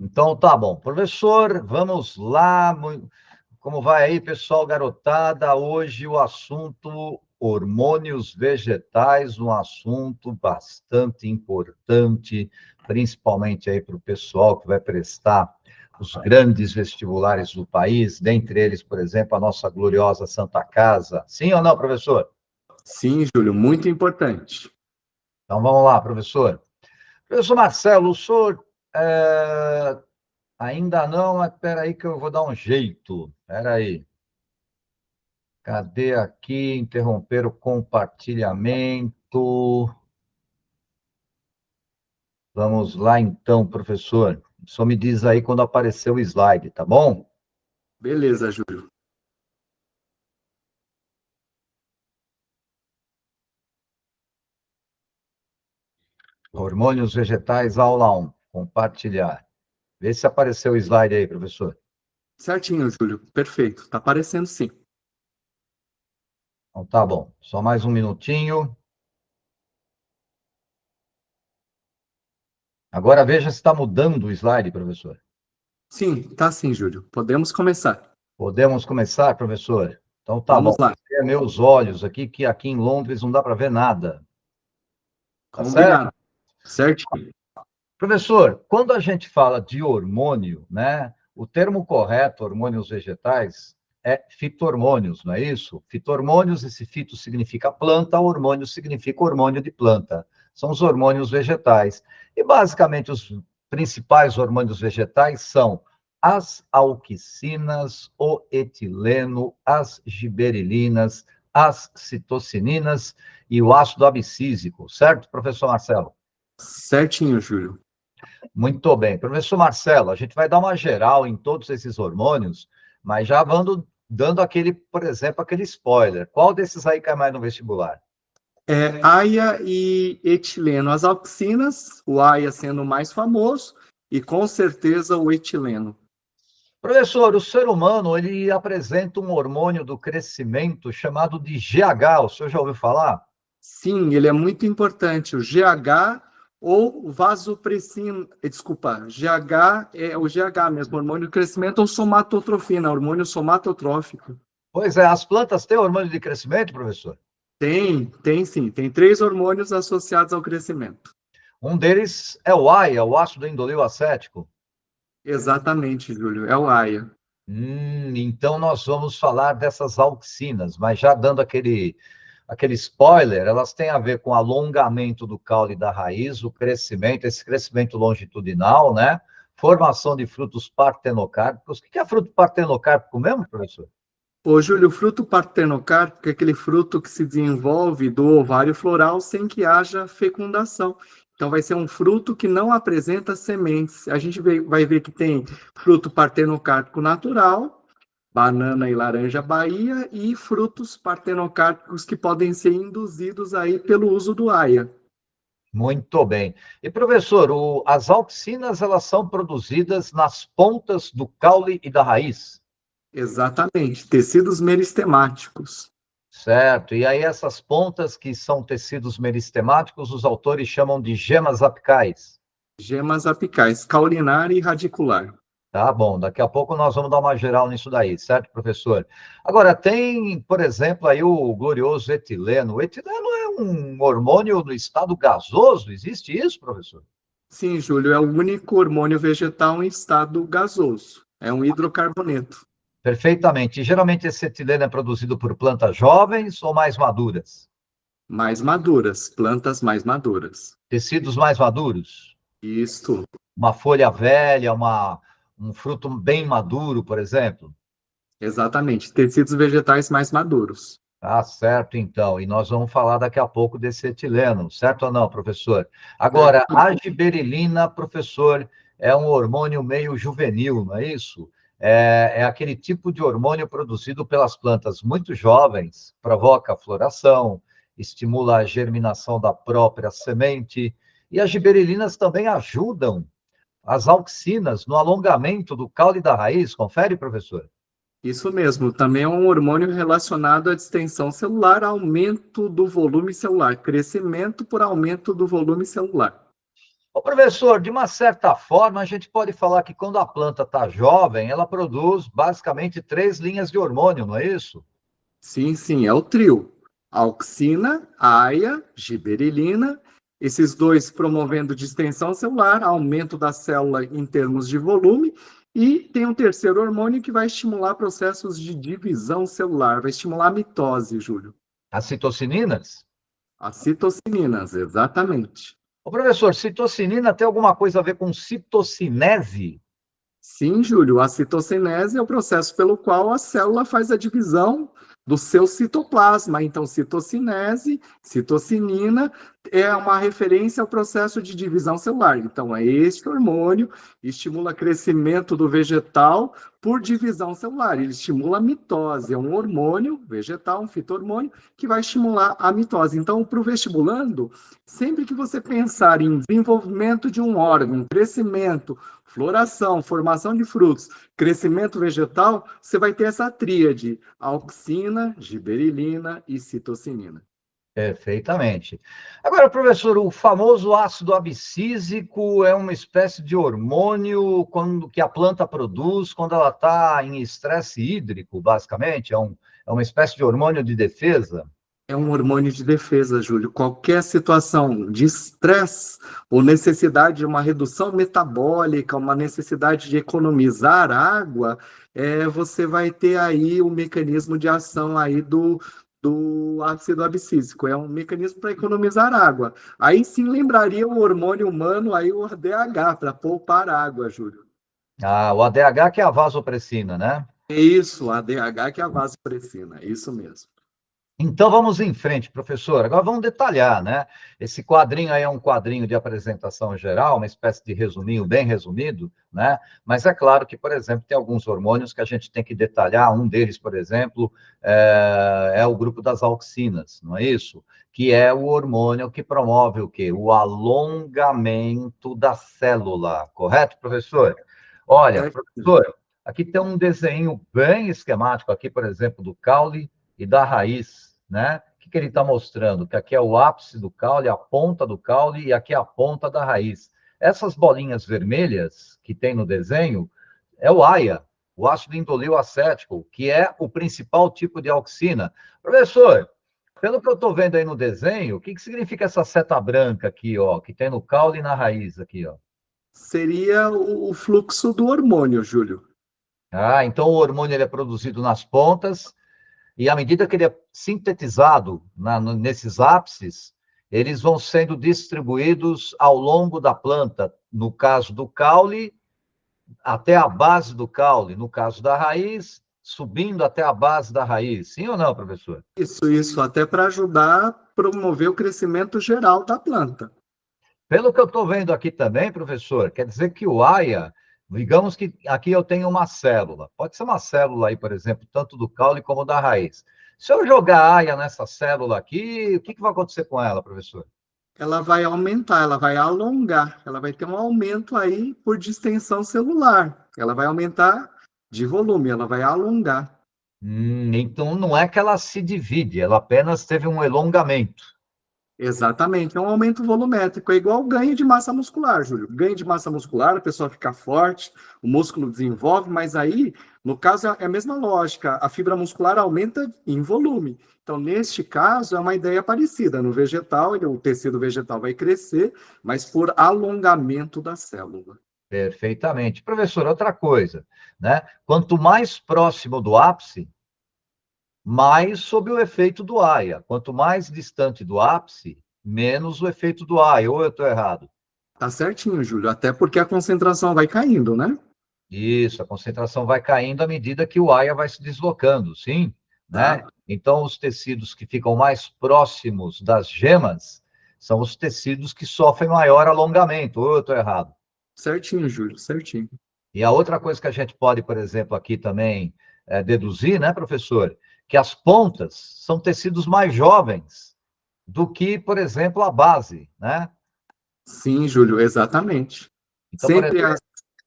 Então tá bom. Professor, vamos lá. Como vai aí, pessoal, garotada? Hoje o assunto hormônios vegetais, um assunto bastante importante, principalmente aí para o pessoal que vai prestar os grandes vestibulares do país, dentre eles, por exemplo, a nossa gloriosa Santa Casa. Sim ou não, professor? Sim, Júlio, muito importante. Então vamos lá, professor. Professor Marcelo, o senhor ainda não, mas espera aí que eu vou dar um jeito. Espera aí. Cadê aqui? Interromper o compartilhamento. Vamos lá então, professor. Só me diz aí quando aparecer o slide, tá bom? Beleza, Júlio. Hormônios vegetais, aula 1. Compartilhar. Vê se apareceu o slide aí, professor. Certinho, Júlio. Perfeito. Está aparecendo sim. Então tá bom. Só mais um minutinho. Agora veja se está mudando o slide, professor. Sim, tá sim, Júlio. Podemos começar. Podemos começar, professor? Então tá bom. Vamos lá. É meus olhos aqui, que aqui em Londres não dá para ver nada. Tá certo? Combinado. Certinho. Professor, quando a gente fala de hormônio, né, o termo correto, hormônios vegetais, é fito-hormônios, não é isso? Fito-hormônios, esse fito significa planta, hormônio significa hormônio de planta. São os hormônios vegetais. E basicamente os principais hormônios vegetais são as auxicinas, o etileno, as giberelinas, as citocininas e o ácido abscísico, certo, professor Marcelo? Certinho, Júlio. Muito bem. Professor Marcelo, a gente vai dar uma geral em todos esses hormônios, mas já dando aquele, por exemplo, aquele spoiler. Qual desses aí cai mais no vestibular? AIA e etileno. As auxinas, o AIA sendo o mais famoso, e com certeza o etileno. Professor, o ser humano, ele apresenta um hormônio do crescimento chamado de GH. O senhor já ouviu falar? Sim, ele é muito importante. O GH ou vasopressina, desculpa, GH é o GH mesmo, hormônio de crescimento ou somatotrofina, hormônio somatotrófico. Pois é, as plantas têm hormônio de crescimento, professor? Tem sim. Tem 3 hormônios associados ao crescimento. Um deles é o AIA, o ácido indolil acético. Exatamente, Júlio, é o AIA. Então nós vamos falar dessas auxinas, mas já dando aquele spoiler, elas têm a ver com alongamento do caule da raiz, o crescimento, esse crescimento longitudinal, né? Formação de frutos partenocárpicos. O que é fruto partenocárpico mesmo, professor? Ô, Júlio, o fruto partenocárpico é aquele fruto que se desenvolve do ovário floral sem que haja fecundação. Então, vai ser um fruto que não apresenta sementes. A gente vai ver que tem fruto partenocárpico natural, banana e laranja Bahia, e frutos partenocárpicos que podem ser induzidos aí pelo uso do AIA. Muito bem. E, professor, as auxinas, elas são produzidas nas pontas do caule e da raiz, Exatamente, tecidos meristemáticos. certo? E aí essas pontas, que são tecidos meristemáticos, os autores chamam de gemas apicais. Gemas apicais, caulinar e radicular. Tá bom, daqui a pouco nós vamos dar uma geral nisso daí, certo, professor? Agora, tem, por exemplo, aí o glorioso etileno. O etileno é um hormônio no estado gasoso, existe isso, professor? Sim, Júlio, é o único hormônio vegetal em estado gasoso. É um hidrocarboneto. Perfeitamente. E geralmente esse etileno é produzido por plantas jovens ou mais maduras? Mais maduras, plantas mais maduras. Tecidos mais maduros? Isto, Uma folha velha, um fruto bem maduro, por exemplo? exatamente, tecidos vegetais mais maduros. Tá certo, então. E nós vamos falar daqui a pouco desse etileno, certo ou não, professor? Certo? Agora, a giberelina, professor, é um hormônio meio juvenil, não é isso? É aquele tipo de hormônio produzido pelas plantas muito jovens, provoca a floração, estimula a germinação da própria semente. E as giberelinas também ajudam as auxinas no alongamento do caule da raiz. Confere, professor? Isso mesmo, também é um hormônio relacionado à distensão celular, aumento do volume celular, crescimento por aumento do volume celular. Ô, professor, de uma certa forma, a gente pode falar que quando a planta está jovem, ela produz basicamente 3 linhas de hormônio, não é isso? Sim, sim, é o trio. Auxina, aia, giberilina, esses dois promovendo distensão celular, aumento da célula em termos de volume, e tem um terceiro hormônio que vai estimular processos de divisão celular, vai estimular a mitose, Júlio. As citocininas? As citocininas, exatamente. Ô, professor, citocinina tem alguma coisa a ver com citocinese? Sim, Júlio, a citocinese é o processo pelo qual a célula faz a divisão do seu citoplasma. Então, citocinese, citocinina é uma referência ao processo de divisão celular. Então, é este hormônio estimula o crescimento do vegetal por divisão celular. Ele estimula a mitose, é um hormônio vegetal, um fito-hormônio, que vai estimular a mitose. Então, para o vestibulando, sempre que você pensar em desenvolvimento de um órgão, crescimento, floração, formação de frutos, crescimento vegetal, você vai ter essa tríade: auxina, giberilina e citocinina. Perfeitamente. Agora, professor, o famoso ácido abscísico é uma espécie de hormônio que a planta produz quando ela está em estresse hídrico, basicamente? É uma espécie de hormônio de defesa? É um hormônio de defesa, Júlio. Qualquer situação de estresse ou necessidade de uma redução metabólica, uma necessidade de economizar água, você vai ter aí o mecanismo de ação aí do ácido abscísico. É um mecanismo para economizar água. Aí sim lembraria o hormônio humano, aí o ADH, para poupar água, Júlio. Ah, o ADH que é a vasopressina, né? É isso, ADH que é a vasopressina, é isso mesmo. Então vamos em frente, professor. Agora vamos detalhar, né? Esse quadrinho aí é um quadrinho de apresentação geral, uma espécie de resuminho bem resumido, né? Mas é claro que, por exemplo, tem alguns hormônios que a gente tem que detalhar. Um deles, por exemplo, é o grupo das auxinas, não é isso? Que é o hormônio que promove o quê? O alongamento da célula, correto, professor? Olha, Certo? professor, aqui tem um desenho bem esquemático aqui, por exemplo, do caule e da raiz, né? O que ele está mostrando? Que aqui é o ápice do caule, a ponta do caule, e aqui é a ponta da raiz. Essas bolinhas vermelhas que tem no desenho é o AIA, o ácido indolil acético, que é o principal tipo de auxina. Professor, pelo que eu estou vendo aí no desenho, o que significa essa seta branca aqui, ó, que tem no caule e na raiz aqui, ó? Seria o fluxo do hormônio, Júlio. Ah, então o hormônio ele é produzido nas pontas. E à medida que ele é sintetizado nesses ápices, eles vão sendo distribuídos ao longo da planta, no caso do caule, até a base do caule, no caso da raiz, subindo até a base da raiz. Sim ou não, professor? Isso, até para ajudar a promover o crescimento geral da planta. Pelo que eu estou vendo aqui também, professor, quer dizer que o AIA, digamos que aqui eu tenho uma célula. Pode ser uma célula aí, por exemplo, tanto do caule como da raiz. Se eu jogar AIA nessa célula aqui, o que vai acontecer com ela, professor? Ela vai aumentar, ela vai alongar, ela vai ter um aumento aí por distensão celular. Ela vai aumentar de volume, ela vai alongar. Então não é que ela se divide, ela apenas teve um elongamento. Exatamente, é um aumento volumétrico, é igual ganho de massa muscular, Júlio. Ganho de massa muscular, a pessoa fica forte, o músculo desenvolve, mas aí, no caso, é a mesma lógica, a fibra muscular aumenta em volume. Então, neste caso, é uma ideia parecida. No vegetal, o tecido vegetal vai crescer, mas por alongamento da célula. Perfeitamente. Professor, outra coisa, né? Quanto mais próximo do ápice, mais sob o efeito do AIA. Quanto mais distante do ápice, menos o efeito do AIA. Ou eu estou errado? Tá certinho, Júlio, até porque a concentração vai caindo, né? Isso, a concentração vai caindo à medida que o AIA vai se deslocando, sim, né? Tá Então, os tecidos que ficam mais próximos das gemas são os tecidos que sofrem maior alongamento. Ou eu estou errado? certinho, Júlio, certinho. E a outra coisa que a gente pode, por exemplo, aqui também deduzir, né, professor, que as pontas são tecidos mais jovens do que, por exemplo, a base, né? Sim, Júlio, exatamente. Então, por Sempre exemplo,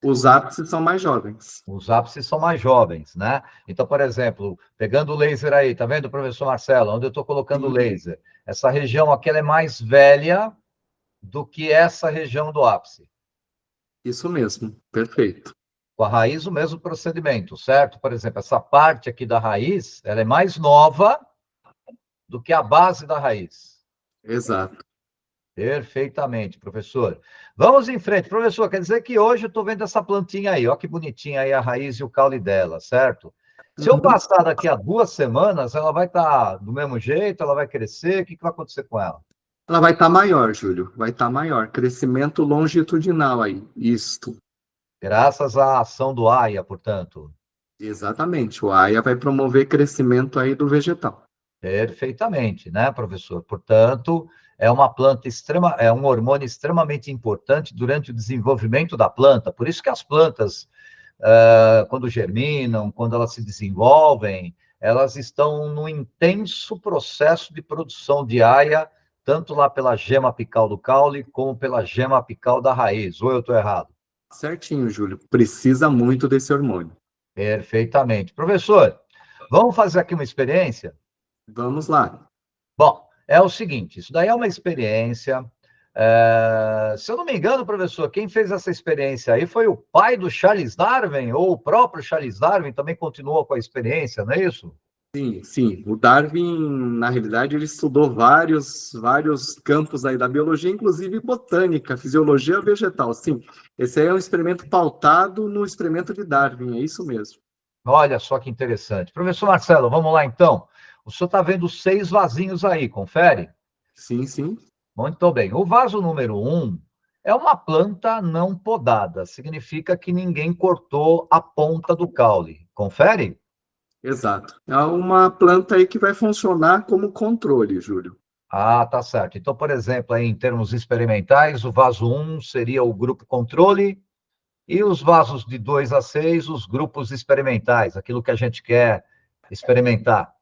os ápices são mais jovens. os ápices são mais jovens, né? Então, por exemplo, pegando o laser aí, tá vendo, professor Marcelo, onde eu estou colocando o Sim, laser? Essa região aqui ela é mais velha do que essa região do ápice. Isso mesmo, perfeito. Com a raiz, o mesmo procedimento, certo? Por exemplo, essa parte aqui da raiz, ela é mais nova do que a base da raiz. Exato. Perfeitamente, professor. Vamos em frente. Professor, quer dizer que hoje eu estou vendo essa plantinha aí, olha que bonitinha aí a raiz e o caule dela, certo? Se eu Uhum. passar daqui a 2 semanas, ela vai estar do mesmo jeito, ela vai crescer, o que vai acontecer com ela? Ela vai estar maior, Júlio, vai estar maior. Crescimento longitudinal aí, isto. Graças à ação do AIA, portanto. Exatamente, o AIA vai promover crescimento aí do vegetal. Perfeitamente, né, professor? Portanto, é uma planta é um hormônio extremamente importante durante o desenvolvimento da planta. Por isso que as plantas, quando germinam, quando elas se desenvolvem, elas estão num intenso processo de produção de aia, tanto lá pela gema apical do caule, como pela gema apical da raiz. Ou eu estou errado? Certinho, Júlio. Precisa muito desse hormônio. Perfeitamente. Professor, vamos fazer aqui uma experiência? Vamos lá. Bom, é o seguinte, isso daí é uma experiência. Se eu não me engano, professor, quem fez essa experiência aí foi o pai do Charles Darwin, ou o próprio Charles Darwin também continuou com a experiência, não é isso? Sim, sim. O Darwin, na realidade, ele estudou vários campos aí da biologia, inclusive botânica, fisiologia vegetal. Sim, esse aí é um experimento pautado no experimento de Darwin, é isso mesmo. Olha só que interessante. Professor Marcelo, vamos lá então. O senhor está vendo 6 vasinhos aí, confere? Sim, sim, Muito bem. O vaso número 1 é uma planta não podada, significa que ninguém cortou a ponta do caule. Confere? exato. É uma planta aí que vai funcionar como controle, Júlio. Ah, tá certo. Então, por exemplo, aí, em termos experimentais, o vaso 1 seria o grupo controle e os vasos de 2 a 6, os grupos experimentais, aquilo que a gente quer experimentar.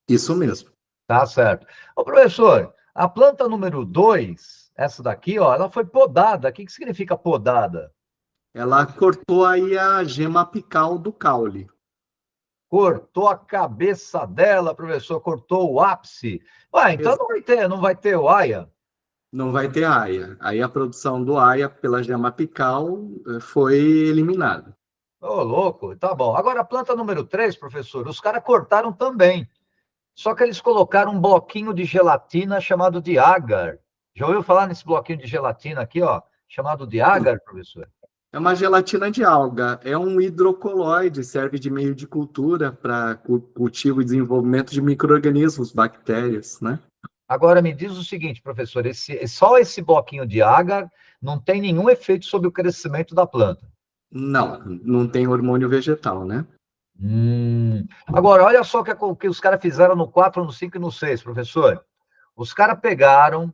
Isso mesmo. Tá certo. Ô, professor, a planta número 2, essa daqui, ó, ela foi podada. O que significa podada? Ela cortou aí a gema apical do caule. Cortou a cabeça dela, professor, cortou o ápice. Ué, então não vai ter o aia. Não vai ter AIA. Aí a produção do AIA pela gema apical foi eliminada. Ô, louco, tá bom. Agora, a planta número 3, professor, os caras cortaram também. Só que eles colocaram um bloquinho de gelatina chamado de agar. Já ouviu falar nesse bloquinho de gelatina aqui, ó? Chamado de agar, professor? É uma gelatina de alga, é um hidrocoloide, serve de meio de cultura para cultivo e desenvolvimento de micro-organismos, bactérias, né? Agora, me diz o seguinte, professor, só esse bloquinho de agar não tem nenhum efeito sobre o crescimento da planta. Não, não tem hormônio vegetal, né? Agora, olha só o que os caras fizeram no 4, no 5 e no 6, professor. Os caras pegaram,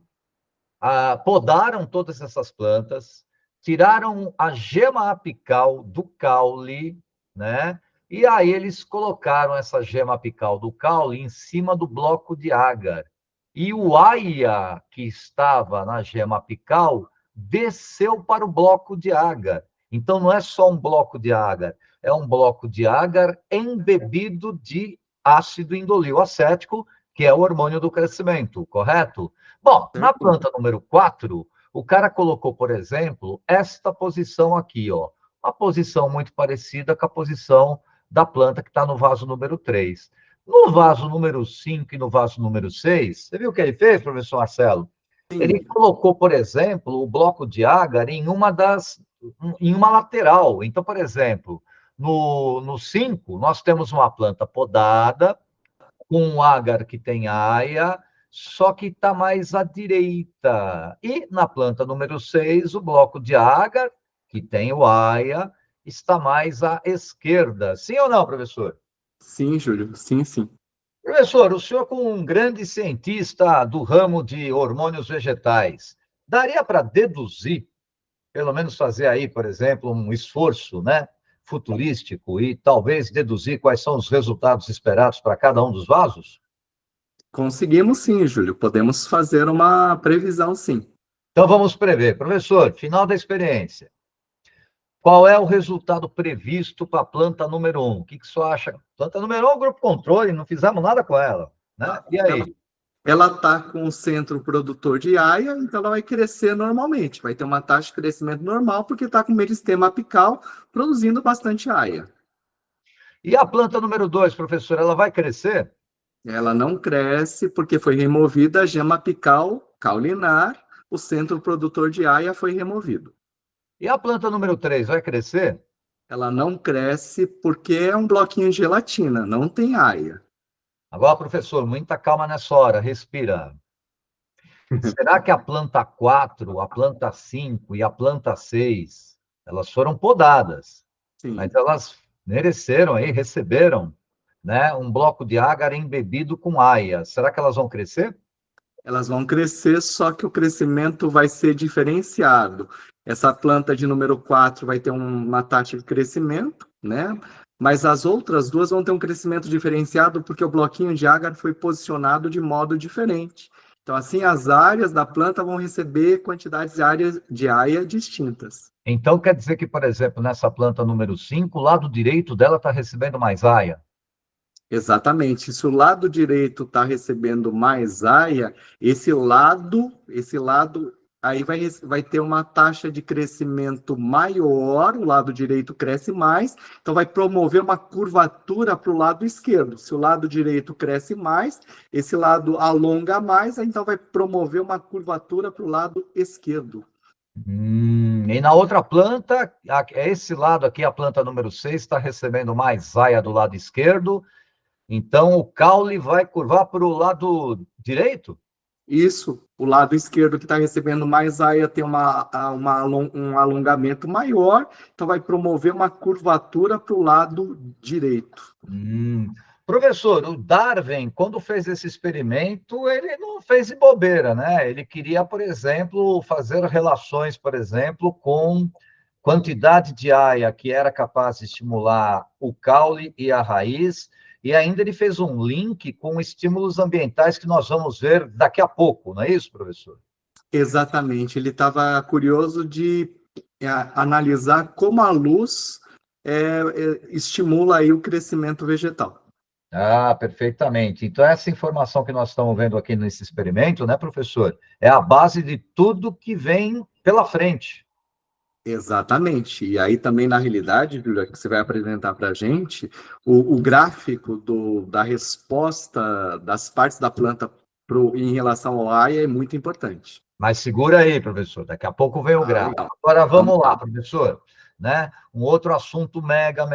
podaram todas essas plantas, tiraram a gema apical do caule, né? E aí eles colocaram essa gema apical do caule em cima do bloco de agar. E o aia que estava na gema apical desceu para o bloco de agar. Então não é só um bloco de agar, é um bloco de agar embebido de ácido indolil acético, que é o hormônio do crescimento, correto? Bom, na Certo? planta número 4, o cara colocou, por exemplo, esta posição aqui, ó. Uma posição muito parecida com a posição da planta que está no vaso número 3. No vaso número 5 e no vaso número 6, você viu o que ele fez, professor Marcelo? Ele Sim, colocou, por exemplo, o bloco de agar em uma lateral. Então, por exemplo, no 5, nós temos uma planta podada, com um agar que tem aia, só que está mais à direita. E na planta número 6, o bloco de agar, que tem o aia, está mais à esquerda. Sim ou não, professor? sim, Júlio, sim, sim. Professor, o senhor, como um grande cientista do ramo de hormônios vegetais, daria para deduzir, pelo menos fazer aí, por exemplo, um esforço, né, futurístico e talvez deduzir quais são os resultados esperados para cada um dos vasos? Conseguimos sim, Júlio. Podemos fazer uma previsão, sim. Então vamos prever. Professor, final da experiência. Qual é o resultado previsto para a planta número 1? O que o senhor acha? Planta número 1 é o grupo controle, não fizemos nada com ela, né? E Ela, aí? Ela está com o centro produtor de aia, então ela vai crescer normalmente, vai ter uma taxa de crescimento normal, porque está com o meristema apical produzindo bastante aia. E a planta número 2, professor, ela vai crescer? Ela não cresce porque foi removida a gema apical caulinar, o centro produtor de aia foi removido. E a planta número 3 vai crescer? Ela não cresce porque é um bloquinho de gelatina, não tem aia. Agora, professor, muita calma nessa hora, respira. Será que a planta 4, a planta 5 e a planta 6, elas foram podadas, mas Sim, elas mereceram aí, receberam, né, um bloco de ágara embebido com aia. Será que elas vão crescer? elas vão crescer, só que o crescimento vai ser diferenciado. Essa planta de número 4 vai ter uma taxa de crescimento, né? Mas as outras duas vão ter um crescimento diferenciado porque o bloquinho de agar foi posicionado de modo diferente. Então, assim, as áreas da planta vão receber quantidades de áreas de aia distintas. Então quer dizer que, por exemplo, nessa planta número 5, o lado direito dela está recebendo mais aia. Exatamente. Se o lado direito está recebendo mais aia, esse lado aí vai ter uma taxa de crescimento maior, o lado direito cresce mais, então vai promover uma curvatura para o lado esquerdo. Se o lado direito cresce mais, esse lado alonga mais, então vai promover uma curvatura para o lado esquerdo. E na outra planta, esse lado aqui, a planta número 6, está recebendo mais aia do lado esquerdo, então o caule vai curvar para o lado direito? Isso, o lado esquerdo que está recebendo mais aia tem um alongamento maior, então vai promover uma curvatura para o lado direito. Professor, o Darwin, quando fez esse experimento, ele não fez de bobeira, né? Ele queria, por exemplo, fazer relações, por exemplo, com quantidade de aia que era capaz de estimular o caule e a raiz, e ainda ele fez um link com estímulos ambientais que nós vamos ver daqui a pouco, não é isso, professor? Exatamente, ele estava curioso de analisar como a luz estimula aí o crescimento vegetal. Ah, perfeitamente. Então, essa informação que nós estamos vendo aqui nesse experimento, né, professor, é a base de tudo que vem pela frente. Exatamente. E aí também, na realidade, Julia, que você vai apresentar para a gente, o gráfico da resposta das partes da planta em relação ao AIA é muito importante. Mas segura aí, professor, daqui a pouco vem o Ah, gráfico. legal. Agora Vamos vamos lá, lá. professor, né? Um outro assunto mega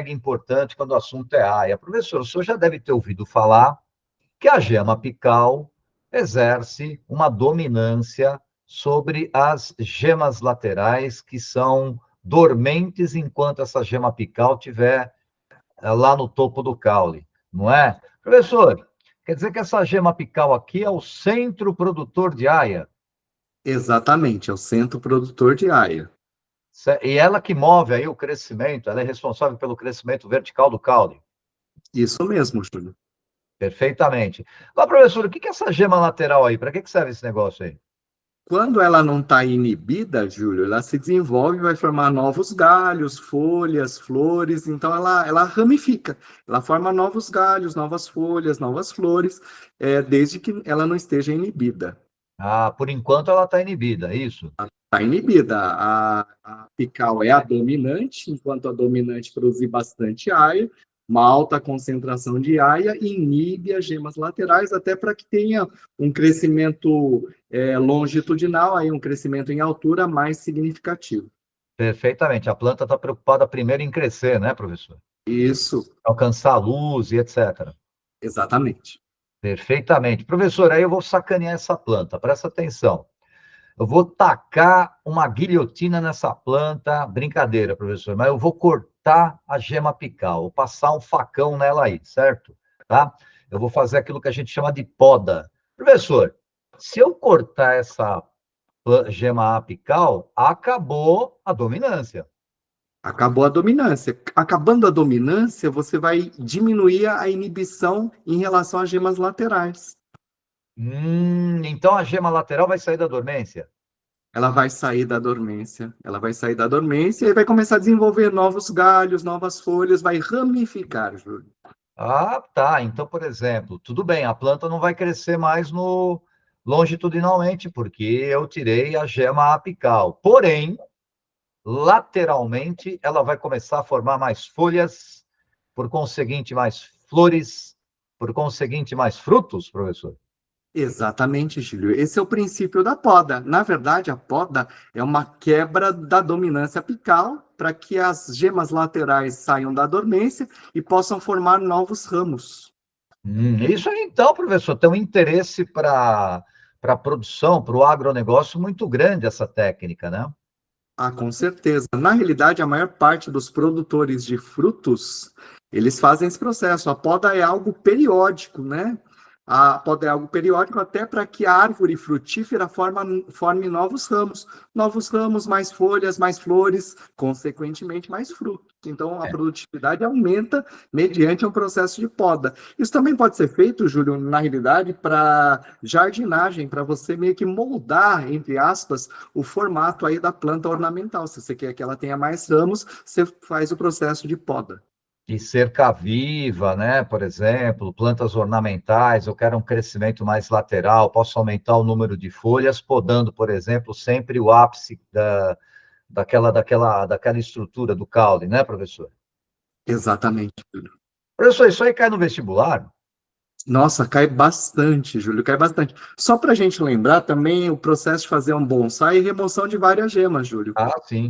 importante quando o assunto é AIA. Professor, o senhor já deve ter ouvido falar que a gema apical exerce uma dominância sobre as gemas laterais que são dormentes enquanto essa gema apical estiver lá no topo do caule, não é? Professor, quer dizer que essa gema apical aqui é o centro produtor de aia, Exatamente, é o centro produtor de AIA. e ela que move aí o crescimento, ela é responsável pelo crescimento vertical do caule. Isso mesmo, Júlio. Perfeitamente. Agora, professor, o que é essa gema lateral aí? Para que serve esse negócio aí? Quando ela não está inibida, Júlio, ela se desenvolve e vai formar novos galhos, folhas, flores, então ela ramifica, ela forma novos galhos, novas folhas, novas flores, desde que ela não esteja inibida. Ah, por enquanto ela está inibida, é isso? Está inibida. A apical é a dominante, enquanto a dominante produzir bastante aia, uma alta concentração de aia inibe as gemas laterais, até para que tenha um crescimento longitudinal, aí um crescimento em altura mais significativo. Perfeitamente. A planta está preocupada primeiro em crescer, né, professor? Isso, Alcançar a luz e etc. exatamente. Perfeitamente. Professor, aí eu vou sacanear essa planta, presta atenção. Eu vou tacar uma guilhotina nessa planta, brincadeira, professor, mas eu vou cortar a gema apical, vou passar um facão nela aí, certo? Tá? Eu vou fazer aquilo que a gente chama de poda. Professor, se eu cortar essa gema apical, acabou a dominância. Acabou a dominância. Acabando a dominância, você vai diminuir a inibição em relação às gemas laterais. Então a gema lateral vai sair da dormência. Ela vai sair da dormência e vai começar a desenvolver novos galhos, novas folhas, vai ramificar, Júlio. Ah, tá. Então, por exemplo, tudo bem, a planta não vai crescer mais no longitudinalmente, porque eu tirei a gema apical. Porém, lateralmente, ela vai começar a formar mais folhas, por conseguinte, mais flores, por conseguinte, mais frutos, professor. Exatamente, Júlio. Esse é o princípio da poda. Na verdade, a poda é uma quebra da dominância apical para que as gemas laterais saiam da dormência e possam formar novos ramos. Isso aí, então, professor, tem um interesse para a produção, para o agronegócio muito grande essa técnica, né? Ah, com certeza. Na realidade, a maior parte dos produtores de frutos, eles fazem esse processo. A poda é algo periódico, né? A poda é algo periódico até para que a árvore frutífera forme novos ramos, mais folhas, mais flores, consequentemente mais frutos. Então, a É. produtividade aumenta mediante um processo de poda. Isso também pode ser feito, Júlio, na realidade, para jardinagem, para você meio que moldar, entre aspas, o formato aí da planta ornamental. Se você quer que ela tenha mais ramos, você faz o processo de poda. E cerca viva, né? Por exemplo, plantas ornamentais, eu quero um crescimento mais lateral, posso aumentar o número de folhas, podando, por exemplo, sempre o ápice daquela estrutura do caule, né, professor? Exatamente. Professor, isso aí cai no vestibular? Nossa, cai bastante, Júlio, cai bastante. Só para a gente lembrar também o processo de fazer um bonsai e remoção de várias gemas, Júlio. Ah, sim.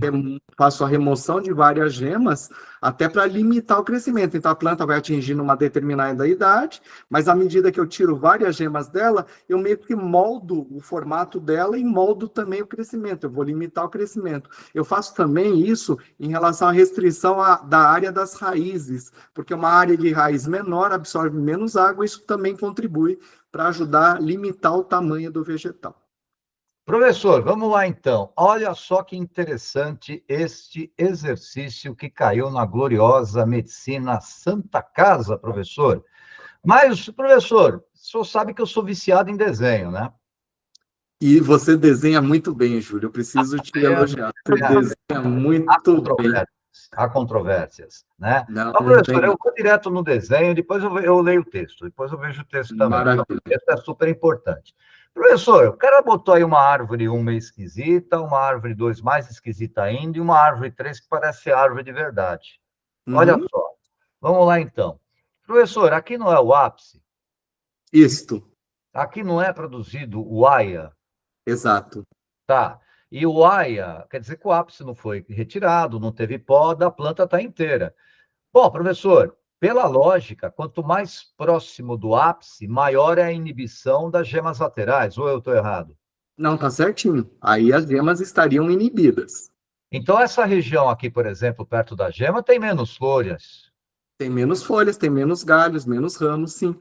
Faço a remoção de várias gemas até para limitar o crescimento. Então a planta vai atingindo uma determinada idade, mas à medida que eu tiro várias gemas dela, eu meio que moldo o formato dela e moldo também o crescimento. Eu vou limitar o crescimento. Eu faço também isso em relação à restrição da área das raízes, porque uma área de raiz menor absorve menos água, isso também contribui para ajudar a limitar o tamanho do vegetal. Professor, vamos lá então. Olha só que interessante este exercício que caiu na gloriosa Medicina Santa Casa, professor. Mas, professor, o senhor sabe que eu sou viciado em desenho, né? E você desenha muito bem, Júlio. Eu preciso te É, elogiar. Você desenha há muito bem. controvérsias, há controvérsias, né? Não, Mas, não tem professor, não. eu vou direto no desenho, depois eu leio o texto, depois eu vejo o texto também. Então, o Maravilha. texto é super importante. Professor, o cara botou aí uma árvore 1 meio esquisita, uma árvore 2 mais esquisita ainda, e uma árvore 3 que parece ser árvore de verdade. Olha Uhum. só, vamos lá então. Professor, aqui não é o ápice, Isto, aqui não é produzido o AIA, exato. tá? E o AIA, quer dizer que o ápice não foi retirado, não teve poda, a planta está inteira. Bom, professor, pela lógica, quanto mais próximo do ápice, maior é a inibição das gemas laterais, ou eu estou errado? Não, tá certinho. Aí as gemas estariam inibidas. Então, essa região aqui, por exemplo, perto da gema, tem menos folhas. Tem menos folhas, tem menos galhos, menos ramos, sim.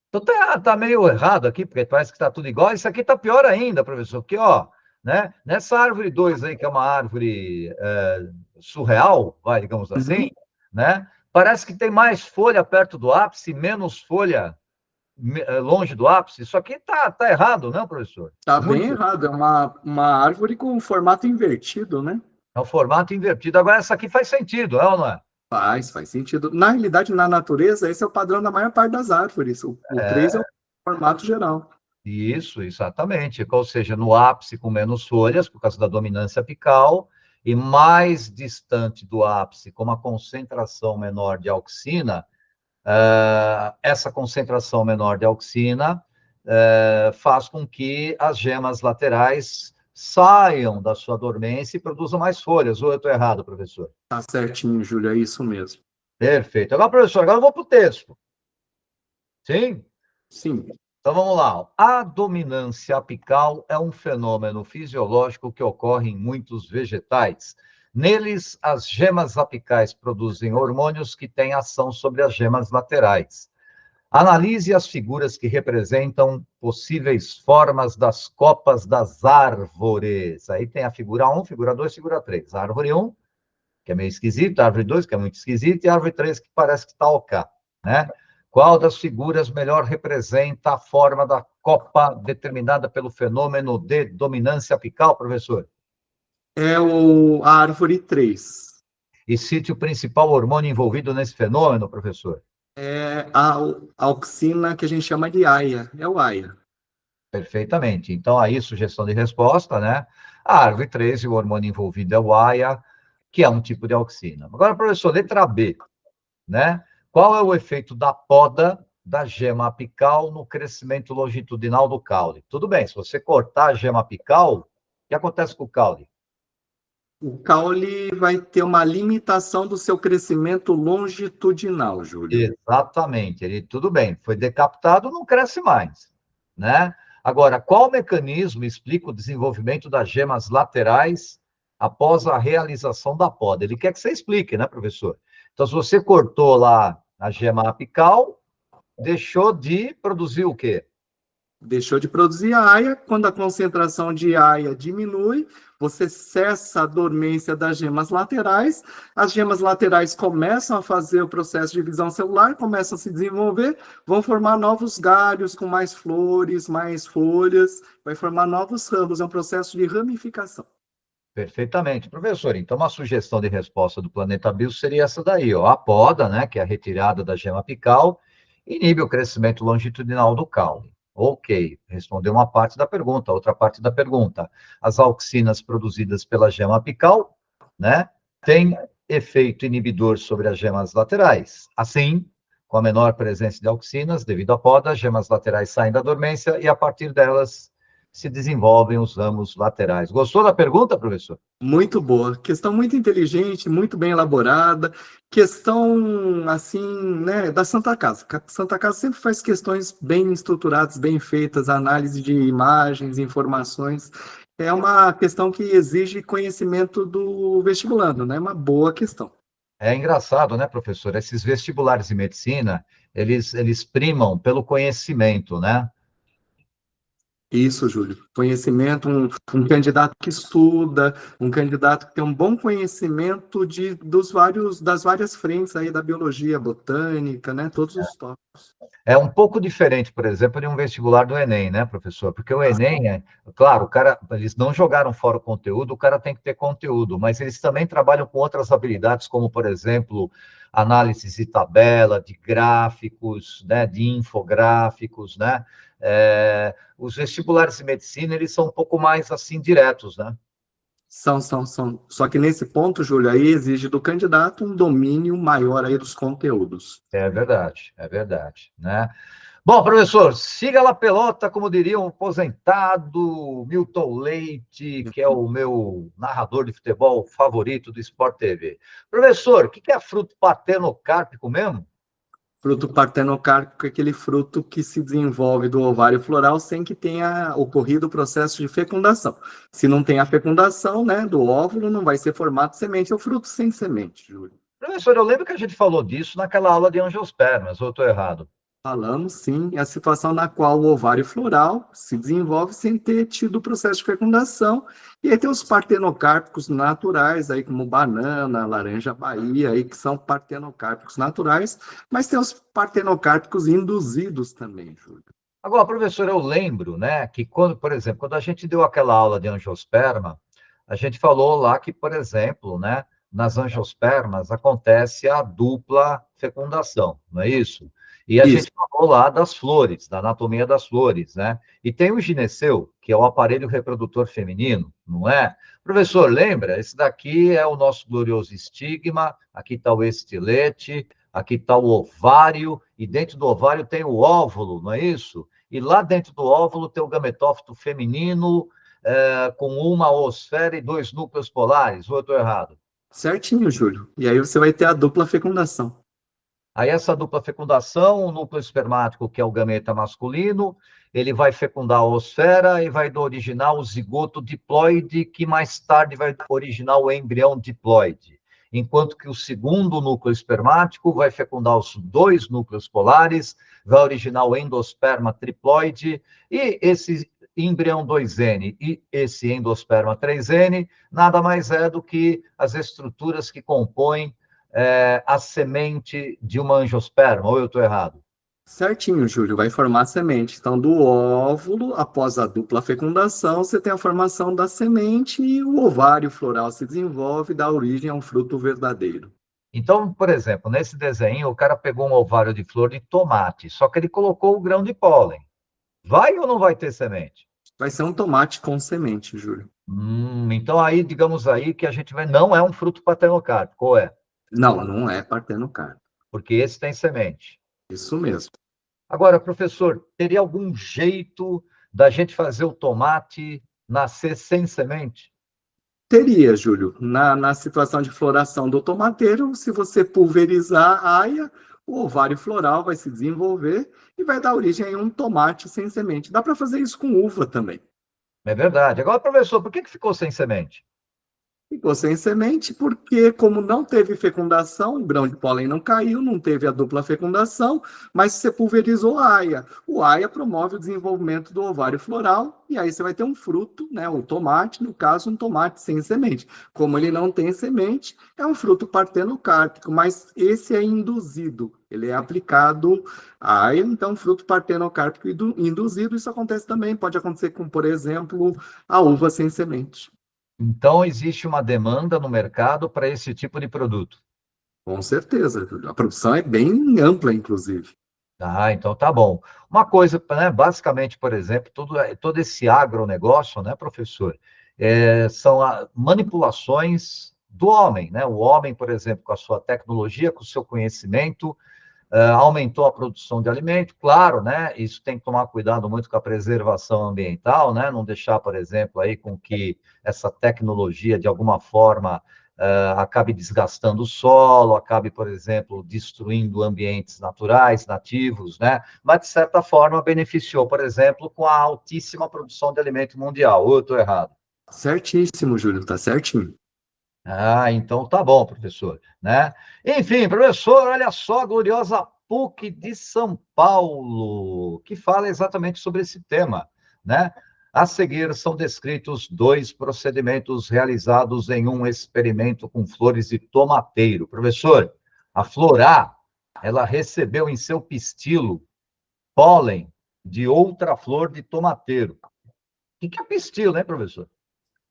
Então, tá meio errado aqui, porque parece que está tudo igual. Isso aqui está pior ainda, professor, porque, ó, né, nessa árvore 2 aí, que é uma árvore surreal, vai, digamos assim, Uhum. né, parece que tem mais folha perto do ápice, menos folha longe do ápice. Isso aqui tá errado, não, professor? Tá bem Muito. errado. É uma árvore com formato invertido, né? É um formato invertido. Agora, essa aqui faz sentido, é ou não é? Faz sentido. Na realidade, na natureza, esse é o padrão da maior parte das árvores. O 3 é o formato geral. Isso, exatamente. Ou seja, no ápice com menos folhas, por causa da dominância apical, e mais distante do ápice, com uma concentração menor de auxina, essa concentração menor de auxina faz com que as gemas laterais saiam da sua dormência e produzam mais folhas. Ou eu estou errado, professor? Tá certinho, Júlio, é isso mesmo. Perfeito. Agora, professor, agora eu vou para o texto. Sim? Sim. Então vamos lá. A dominância apical é um fenômeno fisiológico que ocorre em muitos vegetais. Neles, as gemas apicais produzem hormônios que têm ação sobre as gemas laterais. Analise as figuras que representam possíveis formas das copas das árvores. Aí tem a figura 1, figura 2, figura 3. A árvore 1, que é meio esquisita, a árvore 2, que é muito esquisita, e a árvore 3, que parece que está OK, né? Qual das figuras melhor representa a forma da copa determinada pelo fenômeno de dominância apical, professor? É a árvore 3. E cite o principal hormônio envolvido nesse fenômeno, professor. É a auxina que a gente chama de AIA, é o AIA. Perfeitamente. Então, aí, sugestão de resposta, né? A árvore 13, o hormônio envolvido é o AIA, que é um tipo de auxina. Agora, professor, letra B, né? Qual é o efeito da poda da gema apical no crescimento longitudinal do caule? Tudo bem, se você cortar a gema apical, o que acontece com o caule? O caule vai ter uma limitação do seu crescimento longitudinal, Júlio. Exatamente, ele tudo bem, foi decapitado, não cresce mais, né? Agora, qual mecanismo explica o desenvolvimento das gemas laterais após a realização da poda? Ele quer que você explique, né, professor? Então, se você cortou lá a gema apical, deixou de produzir o quê? Deixou de produzir AIA, quando a concentração de AIA diminui, você cessa a dormência das gemas laterais, as gemas laterais começam a fazer o processo de divisão celular, começam a se desenvolver, vão formar novos galhos com mais flores, mais folhas, vai formar novos ramos, é um processo de ramificação. Perfeitamente, professor. Então, uma sugestão de resposta do planeta Bio seria essa daí, ó. A poda, né, que é a retirada da gema apical, inibe o crescimento longitudinal do caule. Ok, respondeu uma parte da pergunta. Outra parte da pergunta. As auxinas produzidas pela gema apical, né, têm efeito inibidor sobre as gemas laterais. Assim, com a menor presença de auxinas, devido à poda, as gemas laterais saem da dormência e, a partir delas, se desenvolvem os ramos laterais. Gostou da pergunta, professor? Muito boa, questão muito inteligente, muito bem elaborada, questão assim, né, da Santa Casa. Santa Casa sempre faz questões bem estruturadas, bem feitas, análise de imagens, informações. É uma questão que exige conhecimento do vestibulando, né? Uma boa questão. É engraçado, né, professor? Esses vestibulares de medicina, eles primam pelo conhecimento, né? Isso, Júlio. Conhecimento, um candidato que estuda, um candidato que tem um bom conhecimento das várias frentes aí da biologia, botânica, né? Todos os tópicos. É um pouco diferente, por exemplo, de um vestibular do Enem, né, professor? Porque o Enem claro, o cara, eles não jogaram fora o conteúdo, o cara tem que ter conteúdo, mas eles também trabalham com outras habilidades, como, por exemplo, análise de tabela, de gráficos, né, de infográficos, né? Os vestibulares de medicina, eles são um pouco mais, assim, diretos, né? São. Só que nesse ponto, Júlio, aí exige do candidato um domínio maior aí dos conteúdos. É verdade, né? Bom, professor, siga lá pelota, como diria um aposentado Milton Leite, que é o meu narrador de futebol favorito do Sport TV. Professor, o que é fruto partenocárpico mesmo? Fruto partenocárpico é aquele fruto que se desenvolve do ovário floral sem que tenha ocorrido o processo de fecundação. Se não tem a fecundação, né, do óvulo, não vai ser formado semente, é o fruto sem semente, Júlio. Professor, eu lembro que a gente falou disso naquela aula de angiospermas, ou eu estou errado? Falamos, sim, é a situação na qual o ovário floral se desenvolve sem ter tido o processo de fecundação. E aí tem os partenocárpicos naturais, aí como banana, laranja Bahia, aí que são partenocárpicos naturais, mas tem os partenocárpicos induzidos também, Júlio. Agora, professor, eu lembro, né, que quando, por exemplo, quando a gente deu aquela aula de angiosperma, a gente falou lá que, por exemplo, né, nas angiospermas acontece a dupla fecundação, não é isso? E a Isso. gente falou lá das flores, da anatomia das flores, né? E tem o gineceu, que é o aparelho reprodutor feminino, não é? Professor, lembra? Esse daqui é o nosso glorioso estigma, aqui está o estilete, aqui está o ovário, e dentro do ovário tem o óvulo, não é isso? E lá dentro do óvulo tem o gametófito feminino, com uma oosfera e dois núcleos polares, ou eu estou errado? Certinho, Júlio. E aí você vai ter a dupla fecundação. Aí essa dupla fecundação, o núcleo espermático, que é o gameta masculino, ele vai fecundar a oosfera e vai originar o zigoto diploide, que mais tarde vai originar o embrião diploide. Enquanto que o segundo núcleo espermático vai fecundar os dois núcleos polares, vai originar o endosperma triploide, e esse embrião 2N e esse endosperma 3N nada mais é do que as estruturas que compõem a semente de uma angiosperma, ou eu estou errado? Certinho, Júlio, vai formar a semente. Então, do óvulo, após a dupla fecundação, você tem a formação da semente e o ovário floral se desenvolve e dá origem a um fruto verdadeiro. Então, por exemplo, nesse desenho, o cara pegou um ovário de flor de tomate, só que ele colocou o grão de pólen. Vai ou não vai ter semente? Vai ser um tomate com semente, Júlio. Então aí, digamos aí que a gente vê, não é um fruto partenocárpico, ou é? Não, não é partenocarpo. Porque esse tem semente. Isso mesmo. Agora, professor, teria algum jeito da gente fazer o tomate nascer sem semente? Teria, Júlio, na situação de floração do tomateiro, se você pulverizar a aia, o ovário floral vai se desenvolver e vai dar origem a um tomate sem semente. Dá para fazer isso com uva também. É verdade. Agora, professor, por que ficou sem semente? Ficou sem semente porque, como não teve fecundação, o grão de pólen não caiu, não teve a dupla fecundação, mas você pulverizou a aia. O aia promove o desenvolvimento do ovário floral e aí você vai ter um fruto, né, o tomate, no caso, um tomate sem semente. Como ele não tem semente, é um fruto partenocárpico, mas esse é induzido, ele é aplicado à aia, então fruto partenocárpico induzido, isso acontece também, pode acontecer com, por exemplo, a uva sem semente. Então, existe uma demanda no mercado para esse tipo de produto. Com certeza. A produção é bem ampla, inclusive. Ah, então tá bom. Uma coisa, né, basicamente, por exemplo, todo esse agronegócio, né, professor, são manipulações do homem, né? O homem, por exemplo, com a sua tecnologia, com o seu conhecimento, aumentou a produção de alimento, claro, né? Isso tem que tomar cuidado muito com a preservação ambiental, né? Não deixar, por exemplo, aí com que essa tecnologia, de alguma forma, acabe desgastando o solo, acabe, por exemplo, destruindo ambientes naturais, nativos, né? Mas, de certa forma, beneficiou, por exemplo, com a altíssima produção de alimento mundial. Ou eu estou errado? Certíssimo, Júlio, tá certinho. Ah, então tá bom, professor, né? Enfim, professor, olha só, a gloriosa PUC de São Paulo, que fala exatamente sobre esse tema, né? A seguir são descritos dois procedimentos realizados em um experimento com flores de tomateiro. Professor, a flor A, ela recebeu em seu pistilo pólen de outra flor de tomateiro. O que é pistilo, hein, professor?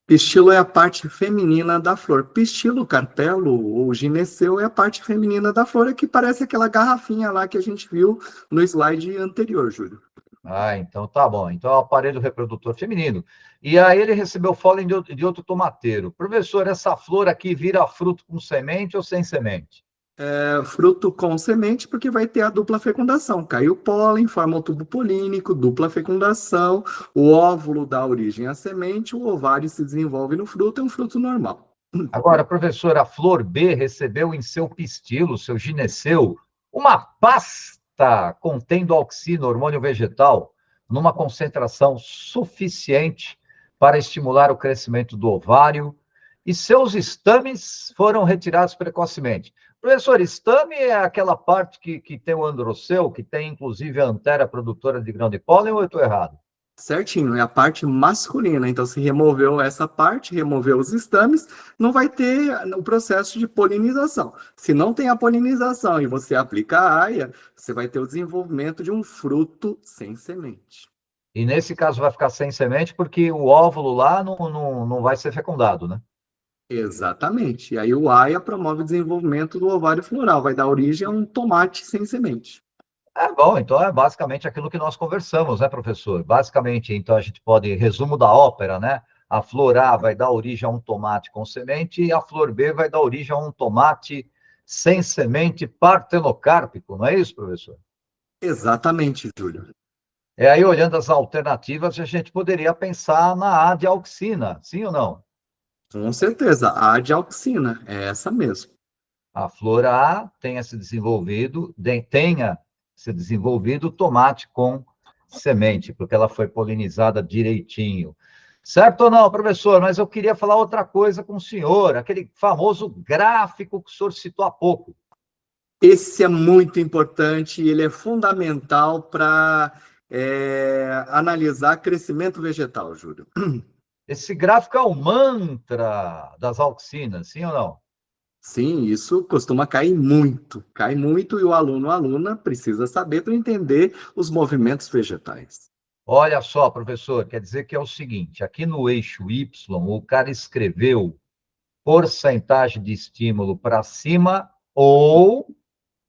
Pistilo é a parte feminina da flor. Pistilo, carpelo ou gineceu é a parte feminina da flor, que parece aquela garrafinha lá que a gente viu no slide anterior, Júlio. Ah, então tá bom. Então é o aparelho reprodutor feminino. E aí ele recebeu pólen de outro tomateiro. Professor, essa flor aqui vira fruto com semente ou sem semente? É fruto com semente, porque vai ter a dupla fecundação. Cai o pólen, forma o tubo polínico, dupla fecundação, o óvulo dá origem à semente, o ovário se desenvolve no fruto, é um fruto normal. Agora, professor, a flor B recebeu em seu pistilo, seu gineceu, uma pasta contendo auxina, hormônio vegetal, numa concentração suficiente para estimular o crescimento do ovário, e seus estames foram retirados precocemente. Professor, estame é aquela parte que tem o androceu, que tem inclusive a antera produtora de grão de pólen, ou eu estou errado? Certinho, é a parte masculina. Então, se removeu essa parte, removeu os estames, não vai ter o processo de polinização. Se não tem a polinização e você aplica a aia, você vai ter o desenvolvimento de um fruto sem semente. E nesse caso vai ficar sem semente, porque o óvulo lá não vai ser fecundado, né? Exatamente. E aí o aia promove o desenvolvimento do ovário floral, vai dar origem a um tomate sem semente. É bom, então é basicamente aquilo que nós conversamos, né, professor? Basicamente, então a gente pode, resumo da ópera, né? A flor A vai dar origem a um tomate com semente e a flor B vai dar origem a um tomate sem semente partenocárpico, não é isso, professor? Exatamente, Júlio. É aí, olhando as alternativas, a gente poderia pensar na A de auxina, sim ou não? Com certeza, a adiauxina é essa mesmo. A flor A tenha se desenvolvido tomate com semente, porque ela foi polinizada direitinho. Certo ou não, professor? Mas eu queria falar outra coisa com o senhor, aquele famoso gráfico que o senhor citou há pouco. Esse é muito importante, ele é fundamental para analisar crescimento vegetal, Júlio. Esse gráfico é o mantra das auxinas, sim ou não? Sim, isso costuma cai muito e o aluno ou aluna precisa saber para entender os movimentos vegetais. Olha só, professor, quer dizer que é o seguinte: aqui no eixo Y, o cara escreveu porcentagem de estímulo para cima ou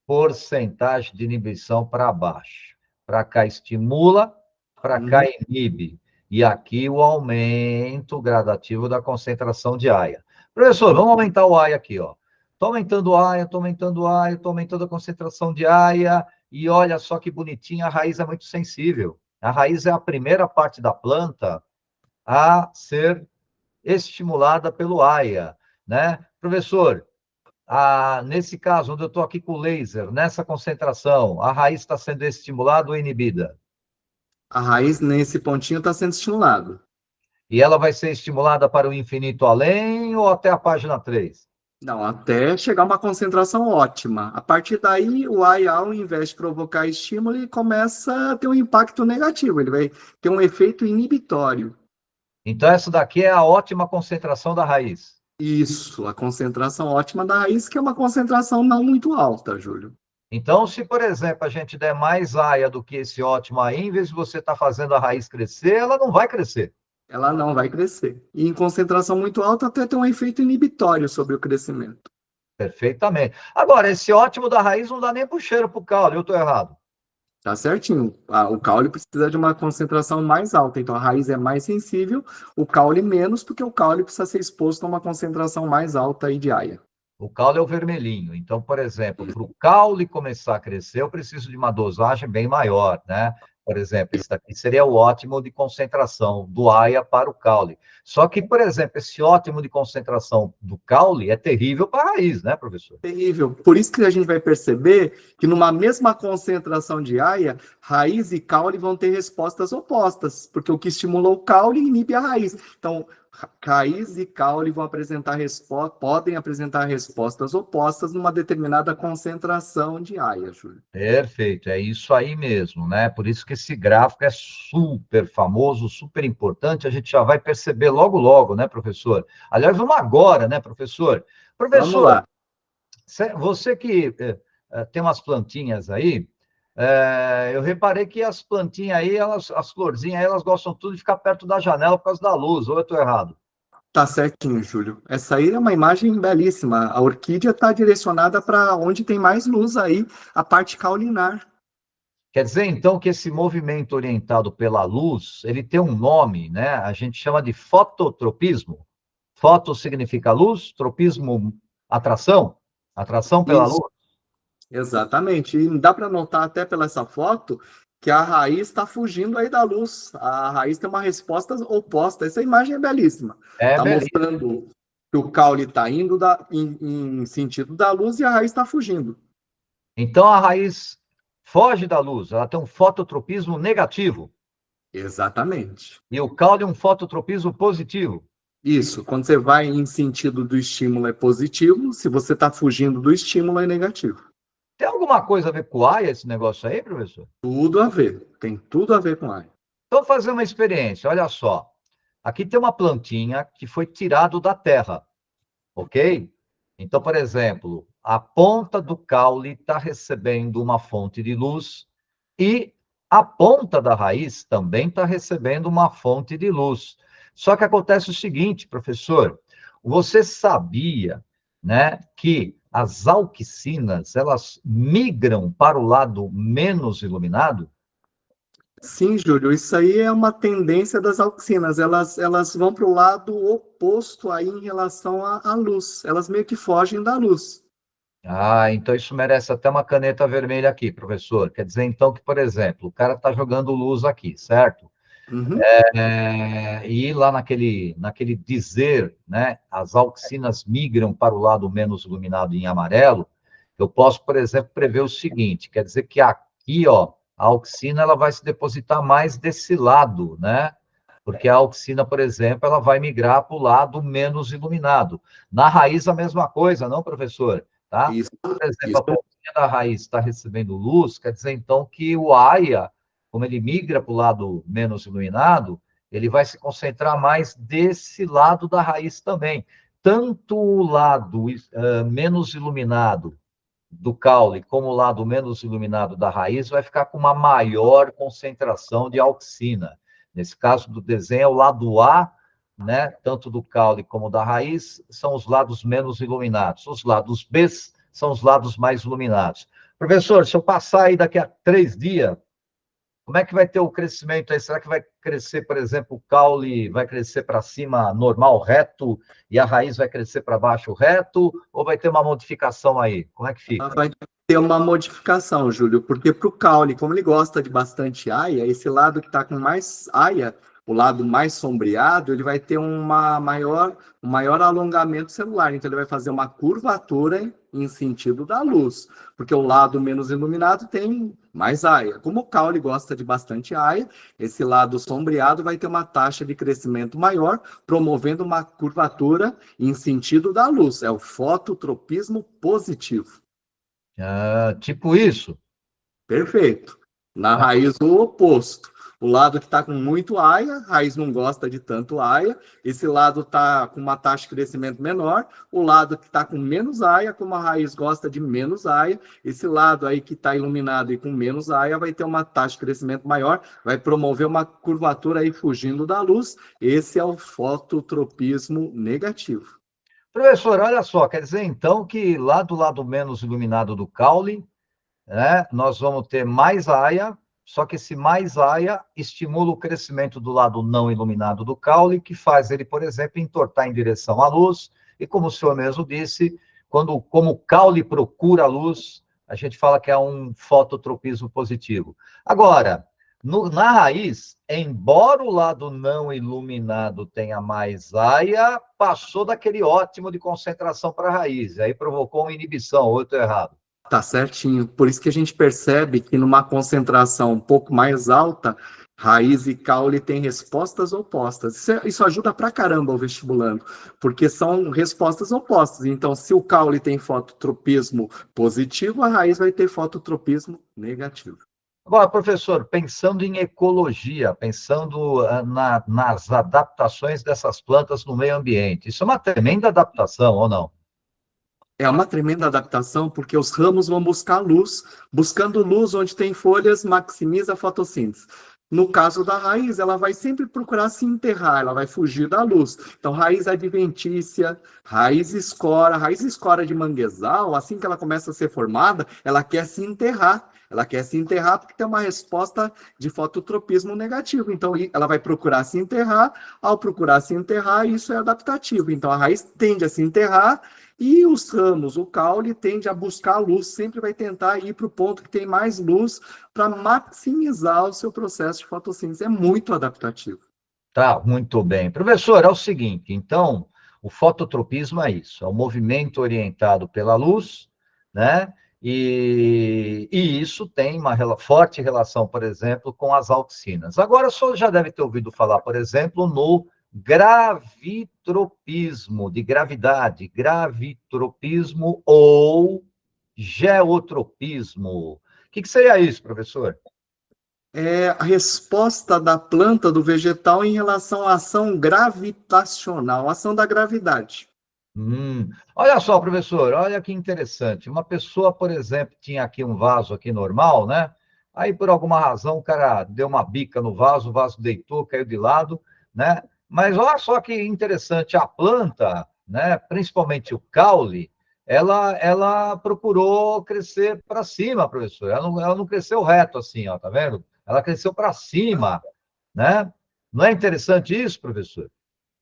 porcentagem de inibição para baixo. Para cá estimula, para cá inibe. E aqui o aumento gradativo da concentração de AIA. Professor, vamos aumentar o AIA aqui, ó. Estou aumentando o AIA, estou aumentando o AIA, estou aumentando a concentração de AIA, e olha só que bonitinha, a raiz é muito sensível. A raiz é a primeira parte da planta a ser estimulada pelo AIA, né? Professor, nesse caso, onde eu estou aqui com o laser, nessa concentração, a raiz está sendo estimulada ou inibida? A raiz, nesse pontinho, está sendo estimulado. E ela vai ser estimulada para o infinito além ou até a página 3? Não, até chegar a uma concentração ótima. A partir daí, o AI, ao invés de provocar estímulo, ele começa a ter um impacto negativo. Ele vai ter um efeito inibitório. Então, essa daqui é a ótima concentração da raiz. Isso, a concentração ótima da raiz, que é uma concentração não muito alta, Júlio. Então, se, por exemplo, a gente der mais AIA do que esse ótimo aí, em vez de você estar fazendo a raiz crescer, ela não vai crescer. Ela não vai crescer. E em concentração muito alta, até tem um efeito inibitório sobre o crescimento. Perfeitamente. Agora, esse ótimo da raiz não dá nem para o cheiro para o caule, eu estou errado. Tá certinho. O caule precisa de uma concentração mais alta, então a raiz é mais sensível, o caule menos, porque o caule precisa ser exposto a uma concentração mais alta aí de AIA. O caule é o vermelhinho. Então, por exemplo, para o caule começar a crescer, eu preciso de uma dosagem bem maior, né? Por exemplo, esse daqui seria o ótimo de concentração do AIA para o caule. Só que, por exemplo, esse ótimo de concentração do caule é terrível para a raiz, né, professor? Terrível. Por isso que a gente vai perceber que numa mesma concentração de AIA, raiz e caule vão ter respostas opostas, porque o que estimulou o caule inibe a raiz. Então, raiz e caule vão podem apresentar respostas opostas numa determinada concentração de AIA, Júlio. Perfeito, é isso aí mesmo, né? Por isso que esse gráfico é super famoso, super importante, a gente já vai perceber logo, logo, né, professor? Aliás, vamos agora, né, professor? Vamos Professor, lá. você que tem umas plantinhas aí, eu reparei que as plantinhas aí, as florzinhas aí, elas gostam tudo de ficar perto da janela por causa da luz, ou eu estou errado? Tá certinho, Júlio. Essa aí é uma imagem belíssima. A orquídea está direcionada para onde tem mais luz aí, a parte caulinar. Quer dizer, então, que esse movimento orientado pela luz, ele tem um nome, né? A gente chama de fototropismo. Foto significa luz, tropismo, atração, atração pela Isso, luz. exatamente. E dá para notar até pela essa foto que a raiz está fugindo aí da luz. A raiz tem uma resposta oposta. Essa imagem é belíssima. É, Está beleza. mostrando que o caule está indo em sentido da luz e a raiz está fugindo. Então, a raiz foge da luz, ela tem um fototropismo negativo. Exatamente. E o caule um fototropismo positivo. Isso, quando você vai em sentido do estímulo é positivo, se você está fugindo do estímulo é negativo. Tem alguma coisa a ver com AIA esse negócio aí, professor? Tudo a ver, tem tudo a ver com ar. Então, fazer uma experiência, olha só. Aqui tem uma plantinha que foi tirado da terra, ok? Então, por exemplo, a ponta do caule está recebendo uma fonte de luz e a ponta da raiz também está recebendo uma fonte de luz. Só que acontece o seguinte, professor, você sabia, né, que as auxinas, elas migram para o lado menos iluminado? Sim, Júlio, isso aí é uma tendência das auxinas. Elas vão para o lado oposto aí em relação à luz. Elas meio que fogem da luz. Ah, então isso merece até uma caneta vermelha aqui, professor. Quer dizer, então, que, por exemplo, o cara está jogando luz aqui, certo? Uhum. E lá naquele dizer, né, as auxinas migram para o lado menos iluminado em amarelo, eu posso, por exemplo, prever o seguinte, quer dizer que aqui, ó, a auxina ela vai se depositar mais desse lado, né? Porque a auxina, por exemplo, ela vai migrar para o lado menos iluminado. Na raiz, a mesma coisa, não, professor? Tá? Isso, Por exemplo, isso. a pontinha da raiz está recebendo luz, quer dizer, então, que o AIA, como ele migra para o lado menos iluminado, ele vai se concentrar mais desse lado da raiz também. Tanto o lado menos iluminado do caule como o lado menos iluminado da raiz vai ficar com uma maior concentração de auxina. Nesse caso do desenho, é o lado A, né, tanto do caule como da raiz, são os lados menos iluminados. Os lados B são os lados mais iluminados. Professor, se eu passar aí daqui a 3 dias, como é que vai ter o crescimento aí? Será que vai crescer, por exemplo, o caule vai crescer para cima normal, reto, e a raiz vai crescer para baixo reto, ou vai ter uma modificação aí? Como é que fica? Vai ter uma modificação, Júlio, porque para o caule, como ele gosta de bastante aia, esse lado que está com mais aia, o lado mais sombreado, ele vai ter um maior alongamento celular. Então, ele vai fazer uma curvatura em sentido da luz, porque o lado menos iluminado tem mais aia. Como o caule gosta de bastante aia, esse lado sombreado vai ter uma taxa de crescimento maior, promovendo uma curvatura em sentido da luz. É o fototropismo positivo. Tipo isso. Perfeito. Na raiz, o oposto. O lado que está com muito aia, a raiz não gosta de tanto aia. Esse lado está com uma taxa de crescimento menor. O lado que está com menos aia, como a raiz gosta de menos aia, esse lado aí que está iluminado e com menos aia vai ter uma taxa de crescimento maior, vai promover uma curvatura aí fugindo da luz. Esse é o fototropismo negativo. Professor, olha só, quer dizer então que lá do lado menos iluminado do caule, né, nós vamos ter mais aia, só que esse mais aia estimula o crescimento do lado não iluminado do caule, que faz ele, por exemplo, entortar em direção à luz, e como o senhor mesmo disse, como o caule procura a luz, a gente fala que é um fototropismo positivo. Agora, na raiz, embora o lado não iluminado tenha mais aia, passou daquele ótimo de concentração para a raiz, aí provocou uma inibição, outro errado. Tá certinho. Por isso que a gente percebe que numa concentração um pouco mais alta, raiz e caule têm respostas opostas. Isso ajuda pra caramba o vestibulando, porque são respostas opostas. Então, se o caule tem fototropismo positivo, a raiz vai ter fototropismo negativo. Agora, professor, pensando em ecologia, pensando nas adaptações dessas plantas no meio ambiente, isso é uma tremenda adaptação, ou não? É uma tremenda adaptação, porque os ramos vão buscar luz, buscando luz onde tem folhas, maximiza a fotossíntese. No caso da raiz, ela vai sempre procurar se enterrar, ela vai fugir da luz. Então, raiz adventícia, raiz escora de manguezal, assim que ela começa a ser formada, ela quer se enterrar. Ela quer se enterrar porque tem uma resposta de fototropismo negativo. Então, ela vai procurar se enterrar. Ao procurar se enterrar, isso é adaptativo. Então, a raiz tende a se enterrar e os ramos, o caule, tende a buscar a luz, sempre vai tentar ir para o ponto que tem mais luz para maximizar o seu processo de fotossíntese. É muito adaptativo. Tá, muito bem. Professor, é o seguinte, então, o fototropismo é isso, é o movimento orientado pela luz, né? E isso tem uma forte relação, por exemplo, com as auxinas. Agora, o senhor já deve ter ouvido falar, por exemplo, no gravitropismo, de gravidade, gravitropismo ou geotropismo. O que seria isso, professor? É a resposta da planta, do vegetal, em relação à ação gravitacional, a ação da gravidade. Olha só, professor, olha que interessante. Uma pessoa, por exemplo, tinha aqui um vaso aqui normal, né? Aí, por alguma razão, o cara deu uma bica no vaso, o vaso deitou, caiu de lado, né? Mas olha só que interessante, a planta, né? Principalmente o caule, ela procurou crescer para cima, professor. Ela não cresceu reto assim, ó, tá vendo? Ela cresceu para cima, né? Não é interessante isso, professor?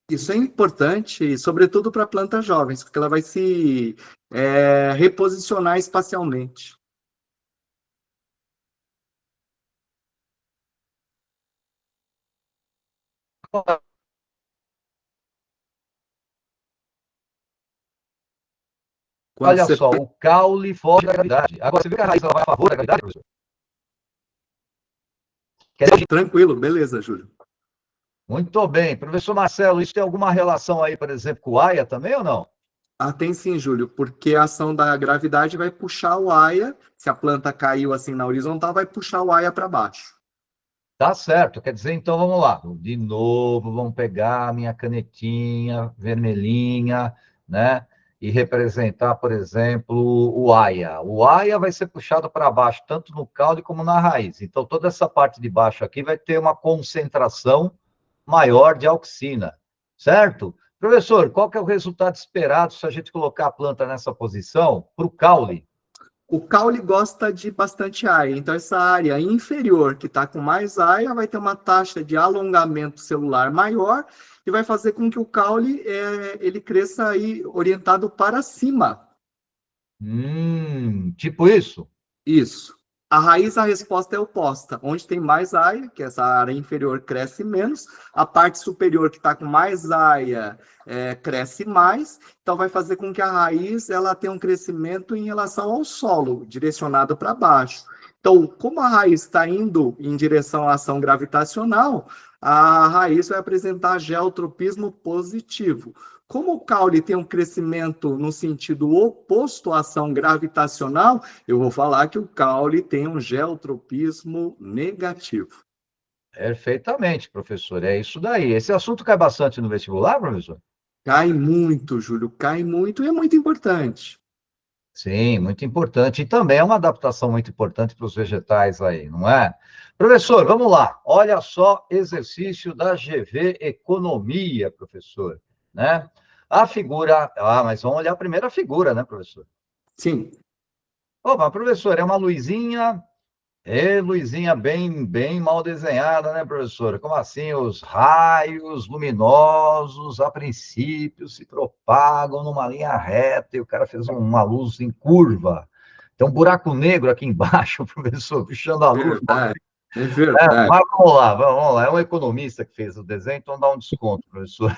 Isso é importante, sobretudo para plantas jovens, porque ela vai se reposicionar espacialmente. Quando Olha você... só, o caule foge da gravidade. Agora, você vê que a raiz ela vai a favor da gravidade, professor? Tranquilo, beleza, Júlio. Muito bem. Professor Marcelo, isso tem alguma relação aí, por exemplo, com o AIA também ou não? Ah, tem sim, Júlio, porque a ação da gravidade vai puxar o aia, se a planta caiu assim na horizontal, vai puxar o aia para baixo. Tá certo. Quer dizer, então vamos lá. De novo, vamos pegar a minha canetinha vermelhinha, né? E representar, por exemplo, o AIA. O AIA vai ser puxado para baixo, tanto no caule como na raiz. Então, toda essa parte de baixo aqui vai ter uma concentração maior de auxina, certo? Professor, qual que é o resultado esperado se a gente colocar a planta nessa posição para o caule? O caule gosta de bastante aia, então essa área inferior que está com mais aia vai ter uma taxa de alongamento celular maior e vai fazer com que o caule ele cresça aí orientado para cima. Tipo isso? Isso. A raiz, a resposta é oposta. Onde tem mais aia, que essa área inferior cresce menos, a parte superior que está com mais aia cresce mais, então vai fazer com que a raiz ela tenha um crescimento em relação ao solo, direcionado para baixo. Então, como a raiz está indo em direção à ação gravitacional, a raiz vai apresentar geotropismo positivo. Como o caule tem um crescimento no sentido oposto à ação gravitacional, eu vou falar que o caule tem um geotropismo negativo. Perfeitamente, professor. É isso daí. Esse assunto cai bastante no vestibular, professor? Cai muito, Júlio, cai muito e é muito importante. Sim, muito importante. E também é uma adaptação muito importante para os vegetais aí, não é? Professor, vamos lá. Olha só, exercício da GV Economia, professor, né? A figura... Ah, mas vamos olhar primeiro a figura, né, professor? Sim. Opa, professor, é uma luzinha... É, luzinha bem mal desenhada, né, professora? Como assim? Os raios luminosos, a princípio, se propagam numa linha reta e o cara fez uma luz em curva. Tem um buraco negro aqui embaixo, professor, puxando a luz. Verdade, é É, verdade. mas vamos lá. É um economista que fez o desenho, então dá um desconto, professor.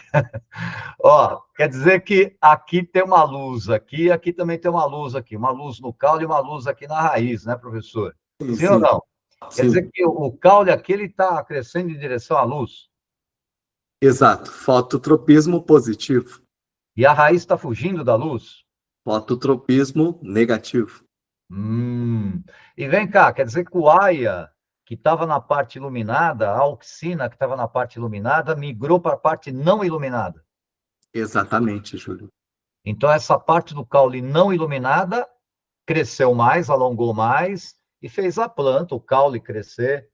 Ó, quer dizer que aqui tem uma luz aqui também tem uma luz aqui. Uma luz no caule e uma luz aqui na raiz, né, professor? Sim, Sim ou sim, não? Quer dizer sim. que o caule aqui ele está crescendo em direção à luz Exato. Fototropismo positivo. e a raiz está fugindo da luz. Fototropismo negativo. E vem cá, quer dizer que o aia que estava na parte iluminada, a auxina que estava na parte iluminada, migrou para a parte não iluminada. Exatamente, Júlio. Então, essa parte do caule não iluminada cresceu mais, alongou mais e fez a planta, o caule crescer,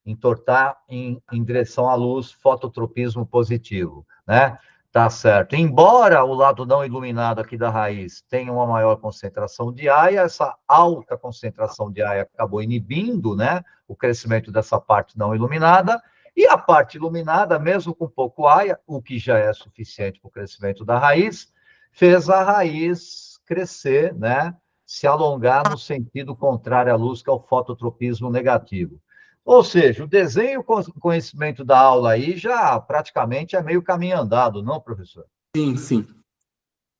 entortar em direção à luz, fototropismo positivo, né? Tá certo. Embora o lado não iluminado aqui da raiz tenha uma maior concentração de aia, essa alta concentração de aia acabou inibindo, né, o crescimento dessa parte não iluminada, e a parte iluminada, mesmo com pouco aia, o que já é suficiente para o crescimento da raiz, fez a raiz crescer, né, se alongar no sentido contrário à luz, que é o fototropismo negativo. Ou seja, o desenho e o conhecimento da aula aí já praticamente é meio caminho andado, não, professor? Sim, sim.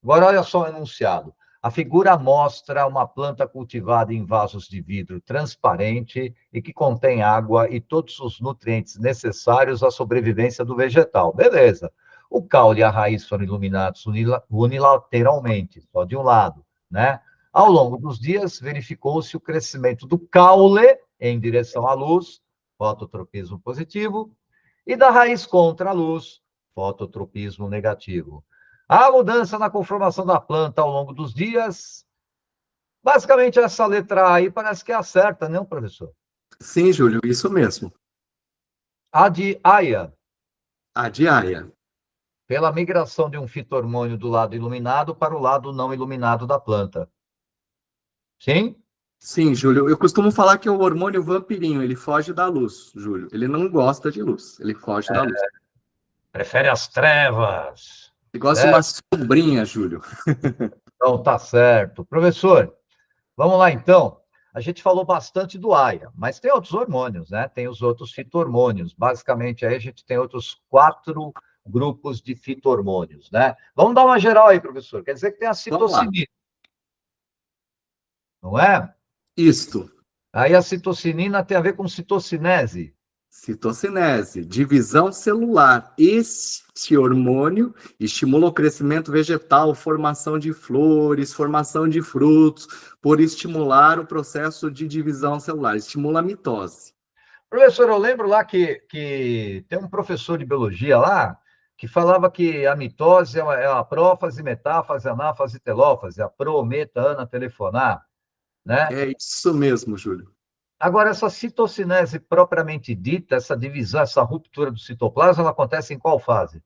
Agora, olha só o enunciado. A figura mostra uma planta cultivada em vasos de vidro transparente e que contém água e todos os nutrientes necessários à sobrevivência do vegetal. Beleza. O caule e a raiz foram iluminados unilateralmente, só de um lado, né? Ao longo dos dias, verificou-se o crescimento do caule em direção à luz, fototropismo positivo, e da raiz contra a luz, fototropismo negativo. A mudança na conformação da planta ao longo dos dias, basicamente essa letra A aí parece que é a certa, não, professor? Sim, Júlio, isso mesmo. A de aia, A diária. pela migração de um fito-hormônio do lado iluminado para o lado não iluminado da planta. Sim? Sim, Júlio. Eu costumo falar que é o hormônio vampirinho, ele foge da luz, Júlio. Ele não gosta de luz, ele foge da luz. Prefere as trevas. Ele gosta de Certo? uma sombrinha, Júlio. Então, tá certo. Professor, vamos lá então. A gente falou bastante do AIA, mas tem outros hormônios, né? Tem os outros fito-hormônios. Basicamente, aí a gente tem outros 4 grupos de fito-hormônios, né? Vamos dar uma geral aí, professor. Quer dizer que tem a Vamos lá. citocinina, não é? Isto. Aí a citocinina tem a ver com citocinese. Citocinese, divisão celular. Este hormônio estimula o crescimento vegetal, formação de flores, formação de frutos, por estimular o processo de divisão celular, estimula a mitose. Professor, eu lembro lá que tem um professor de biologia lá que falava que a mitose é a prófase, metáfase, anáfase, telófase, a pro, meta, ana, telefonar, né? É isso mesmo, Júlio. Agora, essa citocinese propriamente dita, essa divisão, essa ruptura do citoplasma, ela acontece em qual fase?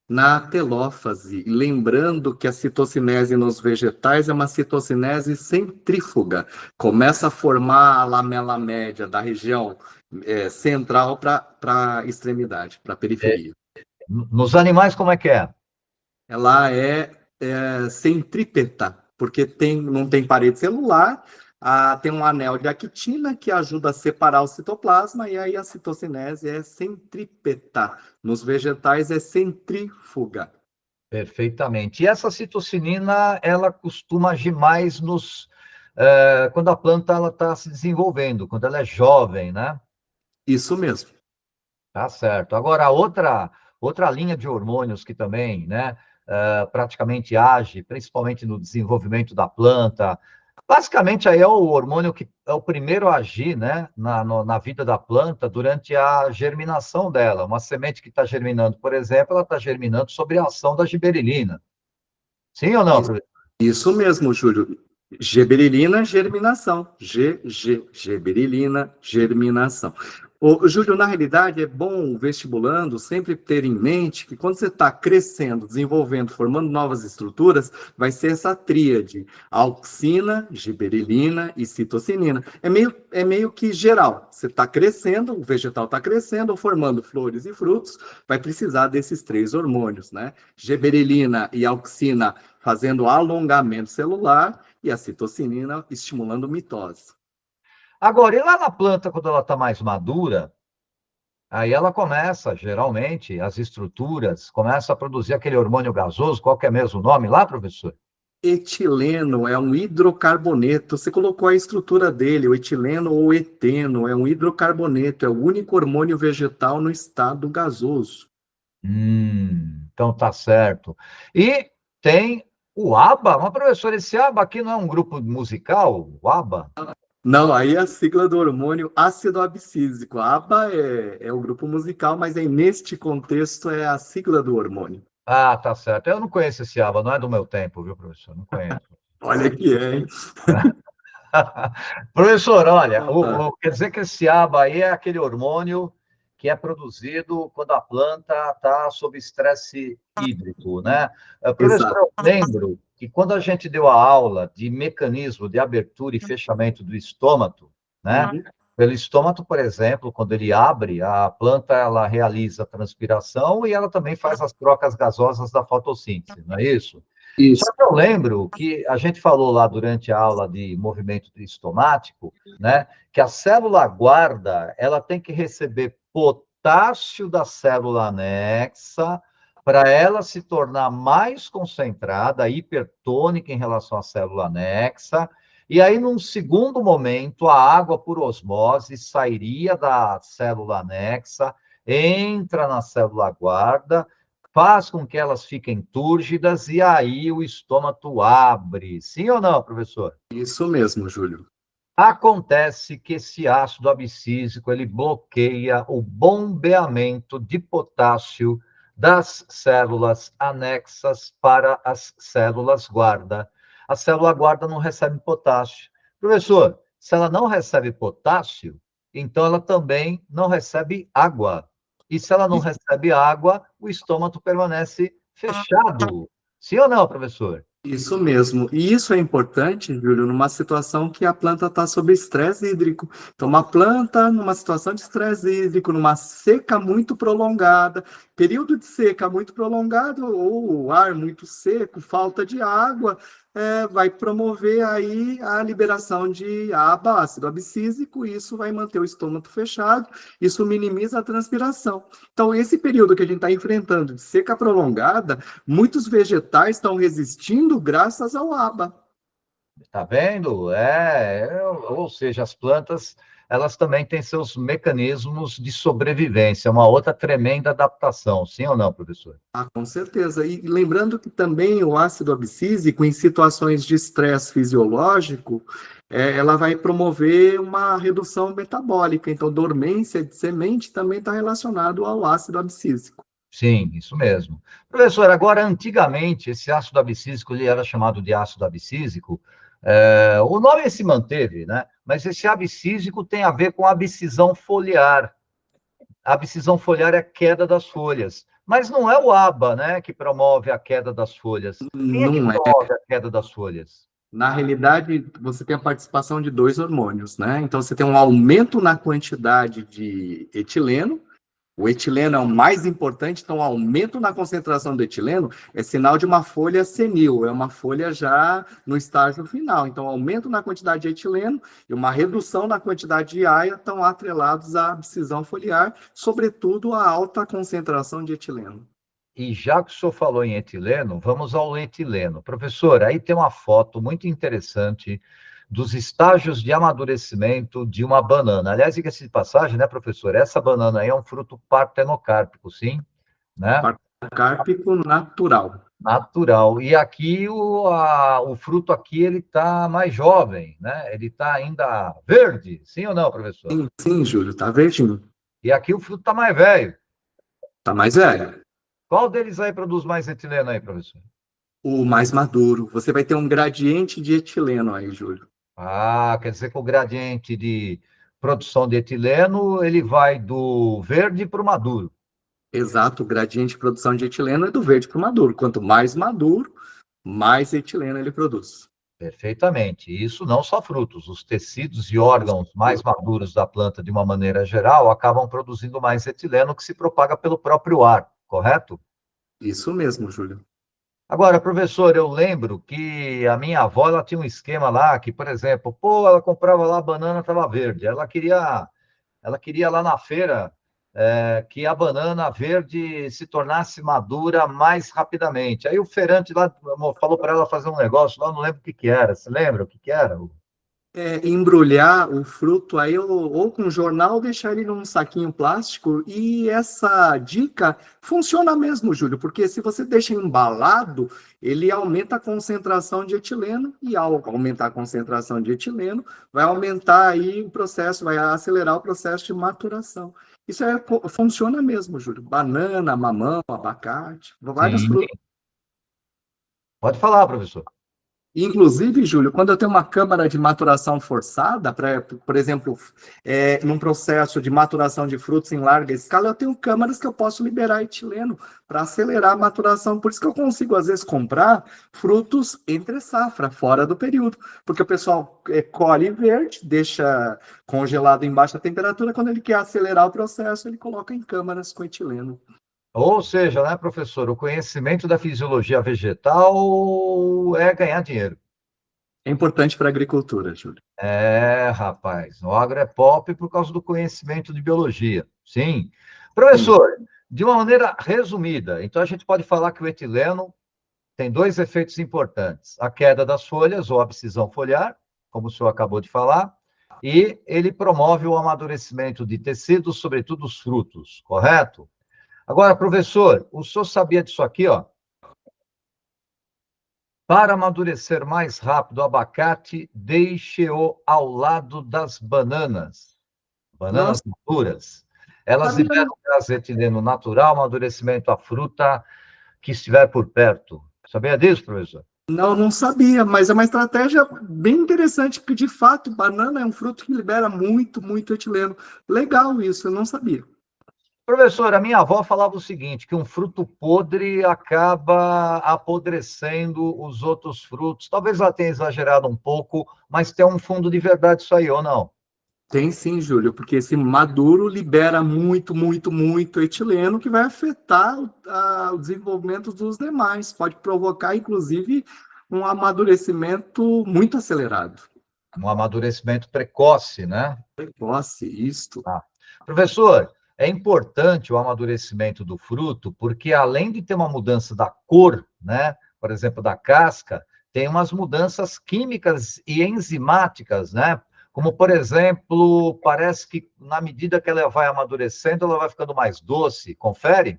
na telófase. Lembrando que a citocinese nos vegetais é uma citocinese centrífuga. Começa a formar a lamela média da região central para a extremidade, para a É, periferia. nos animais, como é que é? Ela centrípeta, porque não tem parede celular, tem um anel de actina que ajuda a separar o citoplasma, e aí a citocinese é centrípeta. Nos vegetais é centrífuga. Perfeitamente. E essa citocinina, ela costuma agir mais quando a planta está se desenvolvendo, quando ela é jovem, né? Isso mesmo. Tá certo. Agora, outra linha de hormônios que também, né, praticamente age, principalmente no desenvolvimento da planta, basicamente aí é o hormônio que é o primeiro a agir, né, na vida da planta durante a germinação dela. Uma semente que está germinando, por exemplo, ela está germinando sob a ação da giberelina. Sim ou não, Isso, professor? isso mesmo, Júlio. Geberilina, germinação. Geberilina, germinação. Júlio, na realidade, é bom o vestibulando sempre ter em mente que quando você está crescendo, desenvolvendo, formando novas estruturas, vai ser essa tríade: auxina, giberilina e citocinina. É meio que geral. Você está crescendo, o vegetal está crescendo, formando flores e frutos, vai precisar desses três hormônios, né? Giberilina e auxina fazendo alongamento celular e a citocinina estimulando mitose. Agora, e lá na planta, quando ela está mais madura, aí ela começa, geralmente, as estruturas, começa a produzir aquele hormônio gasoso, qual que é mesmo o nome lá, professor? Etileno é um hidrocarboneto. Você colocou a estrutura dele, o etileno ou eteno, é um hidrocarboneto, é o único hormônio vegetal no estado gasoso. Então tá certo. E tem o ABA, mas professor, esse ABA aqui não é um grupo musical, o ABA? Não, aí é a sigla do hormônio ácido abscísico. A ABA é o grupo musical, mas aí neste contexto é a sigla do hormônio. Ah, tá certo. Eu não conheço esse ABA, não é do meu tempo, viu, professor? Não conheço. Olha que é, hein? Professor, olha, Ah, quer dizer que esse ABA aí é aquele hormônio que é produzido quando a planta está sob estresse hídrico, né? Professor, exato. eu lembro que quando a gente deu a aula de mecanismo de abertura e fechamento do estômago, né? Uhum. Pelo estômago, por exemplo, quando ele abre, a planta ela realiza a transpiração e ela também faz as trocas gasosas da fotossíntese, não é isso? Só Isso. que eu lembro que a gente falou lá durante a aula de movimento estomático, né, que a célula guarda, ela tem que receber potássio da célula anexa para ela se tornar mais concentrada, hipertônica em relação à célula anexa. E aí, num segundo momento, a água por osmose sairia da célula anexa, entra na célula guarda, faz com que elas fiquem túrgidas e aí o estômago abre. Sim ou não, professor? Isso mesmo, Júlio. Acontece que esse ácido abscísico ele bloqueia o bombeamento de potássio das células anexas para as células guarda. A célula guarda não recebe potássio. Professor, se ela não recebe potássio, então ela também não recebe água. E se ela não recebe água, o estômago permanece fechado. Sim ou não, professor? Isso mesmo. E isso é importante, Júlio, numa situação que a planta está sob estresse hídrico. Então, uma planta numa situação de estresse hídrico, numa seca muito prolongada, período de seca muito prolongado, ou ar muito seco, falta de água, vai promover aí a liberação de ABA, ácido abscísico, e isso vai manter o estômago fechado, isso minimiza a transpiração. Então, esse período que a gente está enfrentando de seca prolongada, muitos vegetais estão resistindo graças ao ABA. Tá vendo? Ou seja, as plantas, elas também têm seus mecanismos de sobrevivência, uma outra tremenda adaptação, sim ou não, professor? Ah, com certeza. E lembrando que também o ácido abscísico, em situações de estresse fisiológico, ela vai promover uma redução metabólica. Então, dormência de semente também está relacionado ao ácido abscísico. Sim, isso mesmo. Professor, agora, antigamente, esse ácido abscísico, ele era chamado de ácido abscísico, o nome se manteve, né? Mas esse abscísico tem a ver com a abscisão foliar. A abscisão foliar é a queda das folhas. Mas não é o ABA, né, que promove a queda das folhas. Quem é que Não é. promove a queda das folhas? Na realidade, você tem a participação de dois hormônios, né? Então, você tem um aumento na quantidade de etileno. O etileno é o mais importante, então, o aumento na concentração do etileno é sinal de uma folha senil, é uma folha já no estágio final. Então, aumento na quantidade de etileno e uma redução na quantidade de AIA estão atrelados à abscisão foliar, sobretudo a alta concentração de etileno. E já que o senhor falou em etileno, vamos ao etileno. Professor, aí tem uma foto muito interessante dos estágios de amadurecimento de uma banana. Aliás, diga-se de passagem, né, professor? Essa banana aí é um fruto partenocárpico, sim, né? Partenocárpico natural. Natural. E aqui o fruto aqui ele está mais jovem, né? Ele está ainda verde, sim ou não, professor? Sim, sim, Júlio, tá verdinho. E aqui o fruto está mais velho. Tá mais velho. Qual deles aí produz mais etileno aí, professor? O mais maduro. Você vai ter um gradiente de etileno aí, Júlio. Ah, quer dizer que o gradiente de produção de etileno ele vai do verde para o maduro. Exato, o gradiente de produção de etileno é do verde para o maduro. Quanto mais maduro, mais etileno ele produz. Perfeitamente. Isso não só frutos, os tecidos e órgãos mais maduros da planta, de uma maneira geral, acabam produzindo mais etileno que se propaga pelo próprio ar, correto? Isso mesmo, Júlio. Agora, professor, eu lembro que a minha avó ela tinha um esquema lá que, por exemplo, pô, ela comprava lá a banana, estava verde. Ela queria lá na feira que a banana verde se tornasse madura mais rapidamente. Aí o feirante lá falou para ela fazer um negócio lá, não lembro o que que era. Você lembra o que que era? Embrulhar o fruto aí ou com jornal, ou deixar ele num saquinho plástico. E essa dica funciona mesmo, Júlio, porque se você deixa embalado, ele aumenta a concentração de etileno, e ao aumentar a concentração de etileno, vai aumentar aí o processo, vai acelerar o processo de maturação. Isso funciona mesmo, Júlio. Banana, mamão, abacate, vários Sim. frutos. Pode falar, professor. Inclusive, Júlio, quando eu tenho uma câmara de maturação forçada, por exemplo, num processo de maturação de frutos em larga escala, eu tenho câmaras que eu posso liberar etileno para acelerar a maturação. Por isso que eu consigo, às vezes, comprar frutos entre safra, fora do período. Porque o pessoal colhe verde, deixa congelado em baixa temperatura, quando ele quer acelerar o processo, ele coloca em câmaras com etileno. Ou seja, né, professor, o conhecimento da fisiologia vegetal é ganhar dinheiro. É importante para a agricultura, Júlio. É, rapaz, o agro é pop por causa do conhecimento de biologia. Sim. Sim. Professor, de uma maneira resumida, então a gente pode falar que o etileno tem dois efeitos importantes: a queda das folhas ou abscisão foliar, como o senhor acabou de falar, e ele promove o amadurecimento de tecidos, sobretudo os frutos, correto? Agora, professor, o senhor sabia disso aqui, ó? Para amadurecer mais rápido o abacate, deixe-o ao lado das bananas. Bananas Nossa, maduras. Elas sabia liberam gás etileno natural, amadurecimento à fruta que estiver por perto. Sabia disso, professor? Não, não sabia, mas é uma estratégia bem interessante, porque de fato, banana é um fruto que libera muito, muito etileno. Legal isso, eu não sabia. Professor, a minha avó falava o seguinte, que um fruto podre acaba apodrecendo os outros frutos. Talvez ela tenha exagerado um pouco, mas tem um fundo de verdade isso aí, ou não? Tem sim, Júlio, porque esse maduro libera muito, muito, muito etileno, que vai afetar o desenvolvimento dos demais. Pode provocar, inclusive, um amadurecimento muito acelerado. Um amadurecimento precoce, né? Precoce, isto. Ah. Professor, é importante o amadurecimento do fruto, porque além de ter uma mudança da cor, né, por exemplo, da casca, tem umas mudanças químicas e enzimáticas, né? Como, por exemplo, parece que na medida que ela vai amadurecendo, ela vai ficando mais doce. Confere?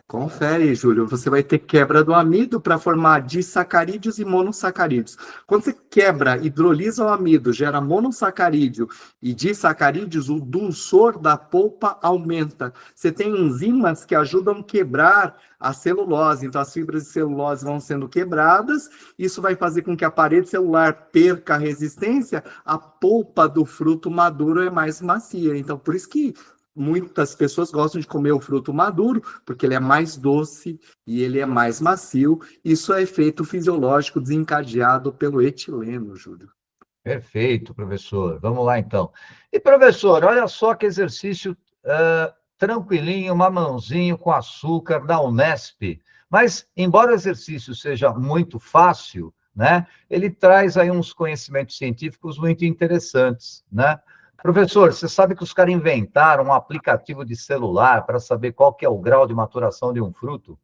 Confere, Júlio. Você vai ter quebra do amido para formar disacarídeos e monossacarídeos. Quando você quebra, hidrolisa o amido, gera monossacarídeo e disacarídeos, o dulçor da polpa aumenta. Você tem enzimas que ajudam a quebrar a celulose. Então, as fibras de celulose vão sendo quebradas. Isso vai fazer com que a parede celular perca a resistência. A polpa do fruto maduro é mais macia. Então, por isso que muitas pessoas gostam de comer o fruto maduro, porque ele é mais doce e ele é mais macio. Isso é efeito fisiológico desencadeado pelo etileno, Júlio. Perfeito, professor. Vamos lá, então. E, professor, olha só que exercício tranquilinho, mamãozinho com açúcar da Unesp. Mas, embora o exercício seja muito fácil, né, ele traz aí uns conhecimentos científicos muito interessantes, né? Professor, você sabe que os caras inventaram um aplicativo de celular para saber qual que é o grau de maturação de um fruto?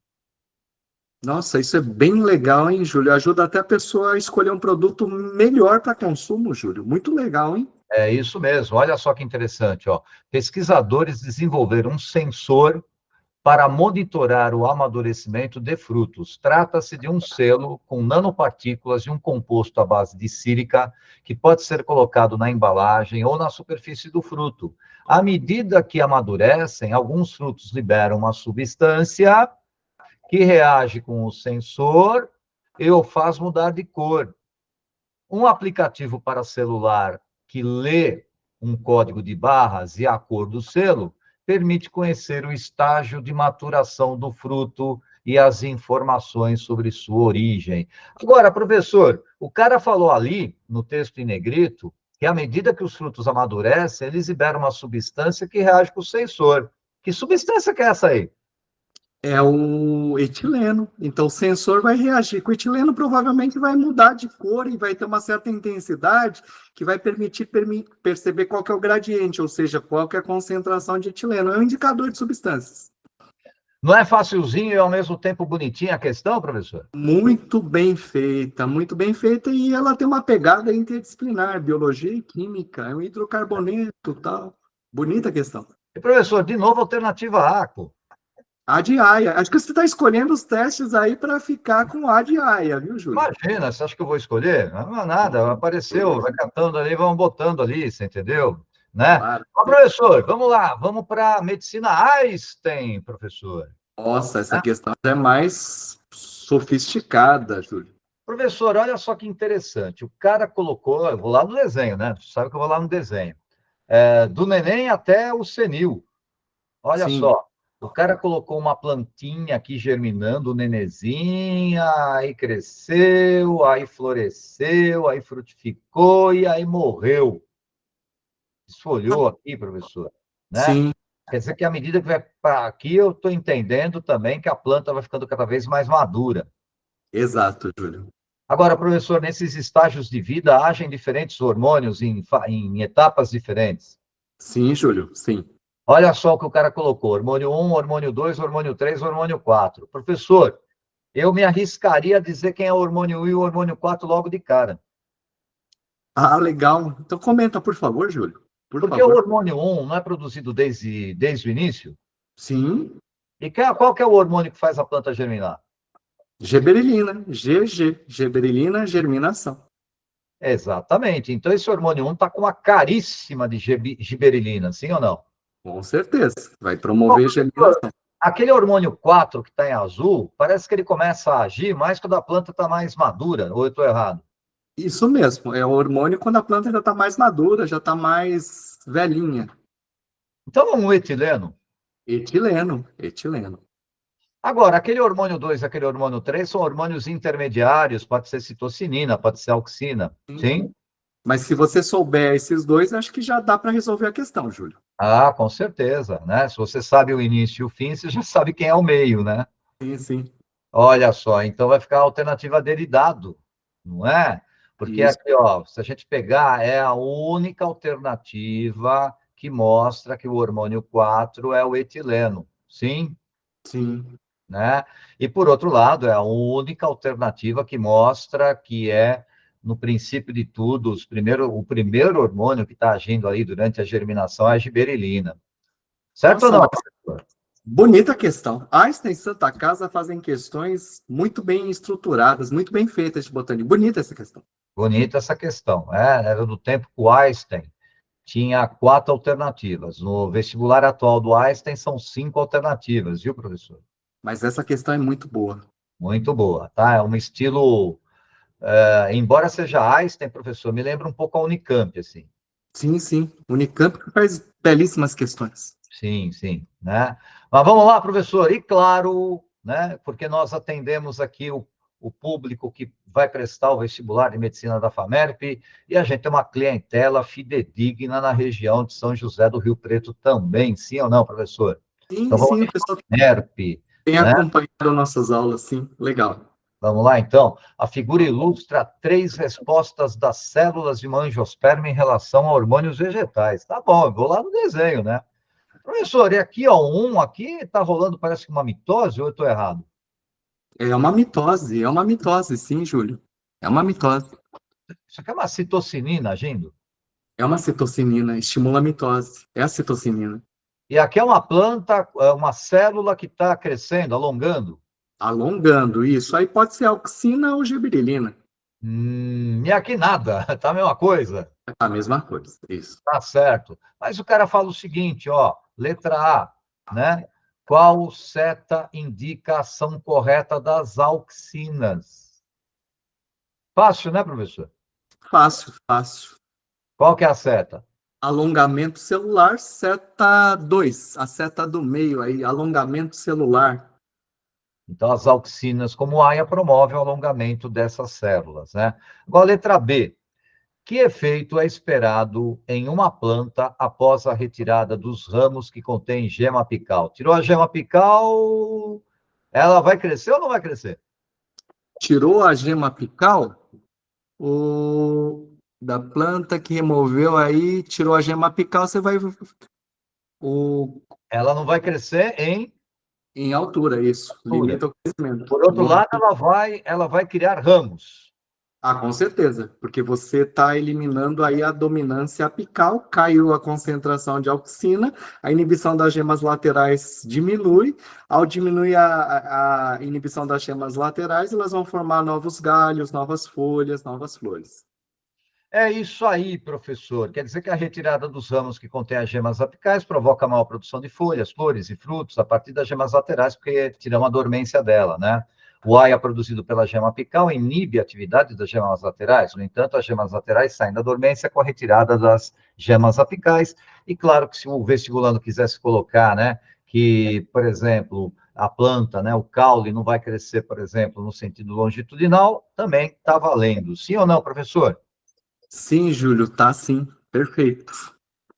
Nossa, isso é bem legal, hein, Júlio? Ajuda até a pessoa a escolher um produto melhor para consumo, Júlio. Muito legal, hein? É isso mesmo. Olha só que interessante, ó. Pesquisadores desenvolveram um sensor para monitorar o amadurecimento de frutos. Trata-se de um selo com nanopartículas de um composto à base de sílica que pode ser colocado na embalagem ou na superfície do fruto. À medida que amadurecem, alguns frutos liberam uma substância que reage com o sensor e o faz mudar de cor. Um aplicativo para celular que lê um código de barras e a cor do selo permite conhecer o estágio de maturação do fruto e as informações sobre sua origem. Agora, professor, o cara falou ali, no texto em negrito, que à medida que os frutos amadurecem, eles liberam uma substância que reage com o sensor. Que substância que é essa aí? É o etileno. Então, o sensor vai reagir com o etileno, provavelmente vai mudar de cor e vai ter uma certa intensidade que vai permitir perceber qual que é o gradiente, ou seja, qual que é a concentração de etileno. É um indicador de substâncias. Não é facilzinho e ao mesmo tempo bonitinha a questão, professor? Muito bem feita, e ela tem uma pegada interdisciplinar, biologia e química, é um hidrocarboneto, tal. Bonita a questão. E, professor, de novo, alternativa A, pô. A de Aia. Acho que você está escolhendo os testes aí para ficar com a de Aia, viu, Júlio? Imagina, você acha que eu vou escolher? Não é nada, apareceu, vai catando ali, vamos botando ali, você entendeu? Né? Claro. Ó, professor, vamos lá, vamos para a medicina Einstein, professor. Nossa, essa questão já é mais sofisticada, Júlio. Professor, olha só que interessante, o cara colocou, eu vou lá no desenho, né? Você sabe que eu vou lá no desenho. Do neném até o senil. Olha Sim. só, o cara colocou uma plantinha aqui germinando, nenezinha, aí cresceu, aí floresceu, aí frutificou e aí morreu. Esfolhou aqui, professor, né? Sim, Quer dizer que à medida que vai para aqui, eu estou entendendo também que a planta vai ficando cada vez mais madura. exato, Júlio. Agora, professor, nesses estágios de vida, agem diferentes hormônios em etapas diferentes. Sim, Júlio, sim. Olha só o que o cara colocou: hormônio 1, hormônio 2, hormônio 3, hormônio 4. Professor, eu me arriscaria a dizer quem é o hormônio 1 e o hormônio 4 logo de cara. Ah, legal. Então comenta, por favor, Júlio. Por Porque o favor. hormônio 1 não é produzido desde o início? Sim, E qual que é o hormônio que faz a planta germinar? geberelina, geberelina, germinação. Exatamente. Então, esse hormônio 1 está com uma caríssima de giberelina, sim ou não? Com certeza. Vai Bom, promover professor, germinação. aquele hormônio 4 que está em azul, parece que ele começa a agir mais quando a planta está mais madura, ou eu estou errado? Isso mesmo, é o hormônio quando a planta já está mais madura, já está mais velhinha. Então, um etileno. Etileno, etileno. Agora, aquele hormônio 2 e aquele hormônio 3 são hormônios intermediários, pode ser citocinina, pode ser auxina, sim? Mas se você souber esses dois, acho que já dá para resolver a questão, Júlio. Ah, com certeza, né? Se você sabe o início e o fim, você já sabe quem é o meio, né? Sim, sim. Olha só, então vai ficar a alternativa dele dado, não é? Porque Isso, aqui, ó, se a gente pegar, é a única alternativa que mostra que o hormônio 4 é o etileno, sim? sim. Né? E, por outro lado, é a única alternativa que mostra que é, no princípio de tudo, o primeiro hormônio que está agindo aí durante a germinação é a giberelina. Certo ou Nossa, não? mas bonita questão. Einstein e Santa Casa fazem questões muito bem estruturadas, muito bem feitas de botânica. Bonita essa questão. Bonita essa questão. Era do tempo que o Einstein tinha 4 alternativas. No vestibular atual do Einstein, são 5 alternativas, viu, professor? Mas essa questão é muito boa. Muito boa, tá? É um estilo, embora seja Einstein, professor, me lembra um pouco a Unicamp, assim. Sim, sim. Unicamp faz belíssimas questões. Sim, sim, né? Mas vamos lá, professor. E claro, né? Porque nós atendemos aqui o público que vai prestar o vestibular de medicina da FAMERP e a gente tem uma clientela fidedigna na região de São José do Rio Preto também, sim ou não, professor? Sim, Então vamos sim, o de pessoal FAMERP, tem né? acompanhado nossas aulas, sim, legal. Vamos lá, então. A figura ilustra 3 respostas das células de uma angiosperma em relação a hormônios vegetais. Tá bom, eu vou lá no desenho, né? Professor, e aqui, ó, aqui está rolando, parece que uma mitose, ou eu estou errado? É uma mitose, sim, Júlio. É uma mitose. Isso aqui é uma citocinina agindo. É uma citocinina, estimula a mitose. É a citocinina. E aqui é uma planta, é uma célula que está crescendo, alongando. Alongando, isso. Aí pode ser auxina ou gibberelina. E aqui nada, tá a mesma coisa. É a mesma coisa, isso. Tá certo. Mas o cara fala o seguinte, ó, letra A, né? Qual seta indica a ação correta das auxinas? Fácil, né, professor? Fácil, fácil. Qual que é a seta? Alongamento celular, seta 2, a seta do meio aí, alongamento celular. Então, as auxinas, como AIA, promove o alongamento dessas células, né? Agora, letra B. Que efeito é esperado em uma planta após a retirada dos ramos que contém gema apical? Tirou a gema apical, ela vai crescer ou não vai crescer? Tirou a gema apical, o da planta que removeu aí, tirou a gema apical, você vai o Ela não vai crescer em em altura, isso, altura. limita o crescimento. Por outro lado, ela vai criar ramos. Ah, com certeza, porque você está eliminando aí a dominância apical, caiu a concentração de auxina, a inibição das gemas laterais diminui, ao diminuir a inibição das gemas laterais, elas vão formar novos galhos, novas folhas, novas flores. É isso aí, professor. Quer dizer que a retirada dos ramos que contêm as gemas apicais provoca maior produção de folhas, flores e frutos a partir das gemas laterais, porque tiramos a dormência dela, né? O AIA produzido pela gema apical inibe a atividade das gemas laterais. No entanto, as gemas laterais saem da dormência com a retirada das gemas apicais. E claro que se o vestibulando quisesse colocar, né, que, por exemplo, a planta, né, o caule não vai crescer, por exemplo, no sentido longitudinal, também está valendo. Sim ou não, professor? Sim, Júlio, tá sim, perfeito.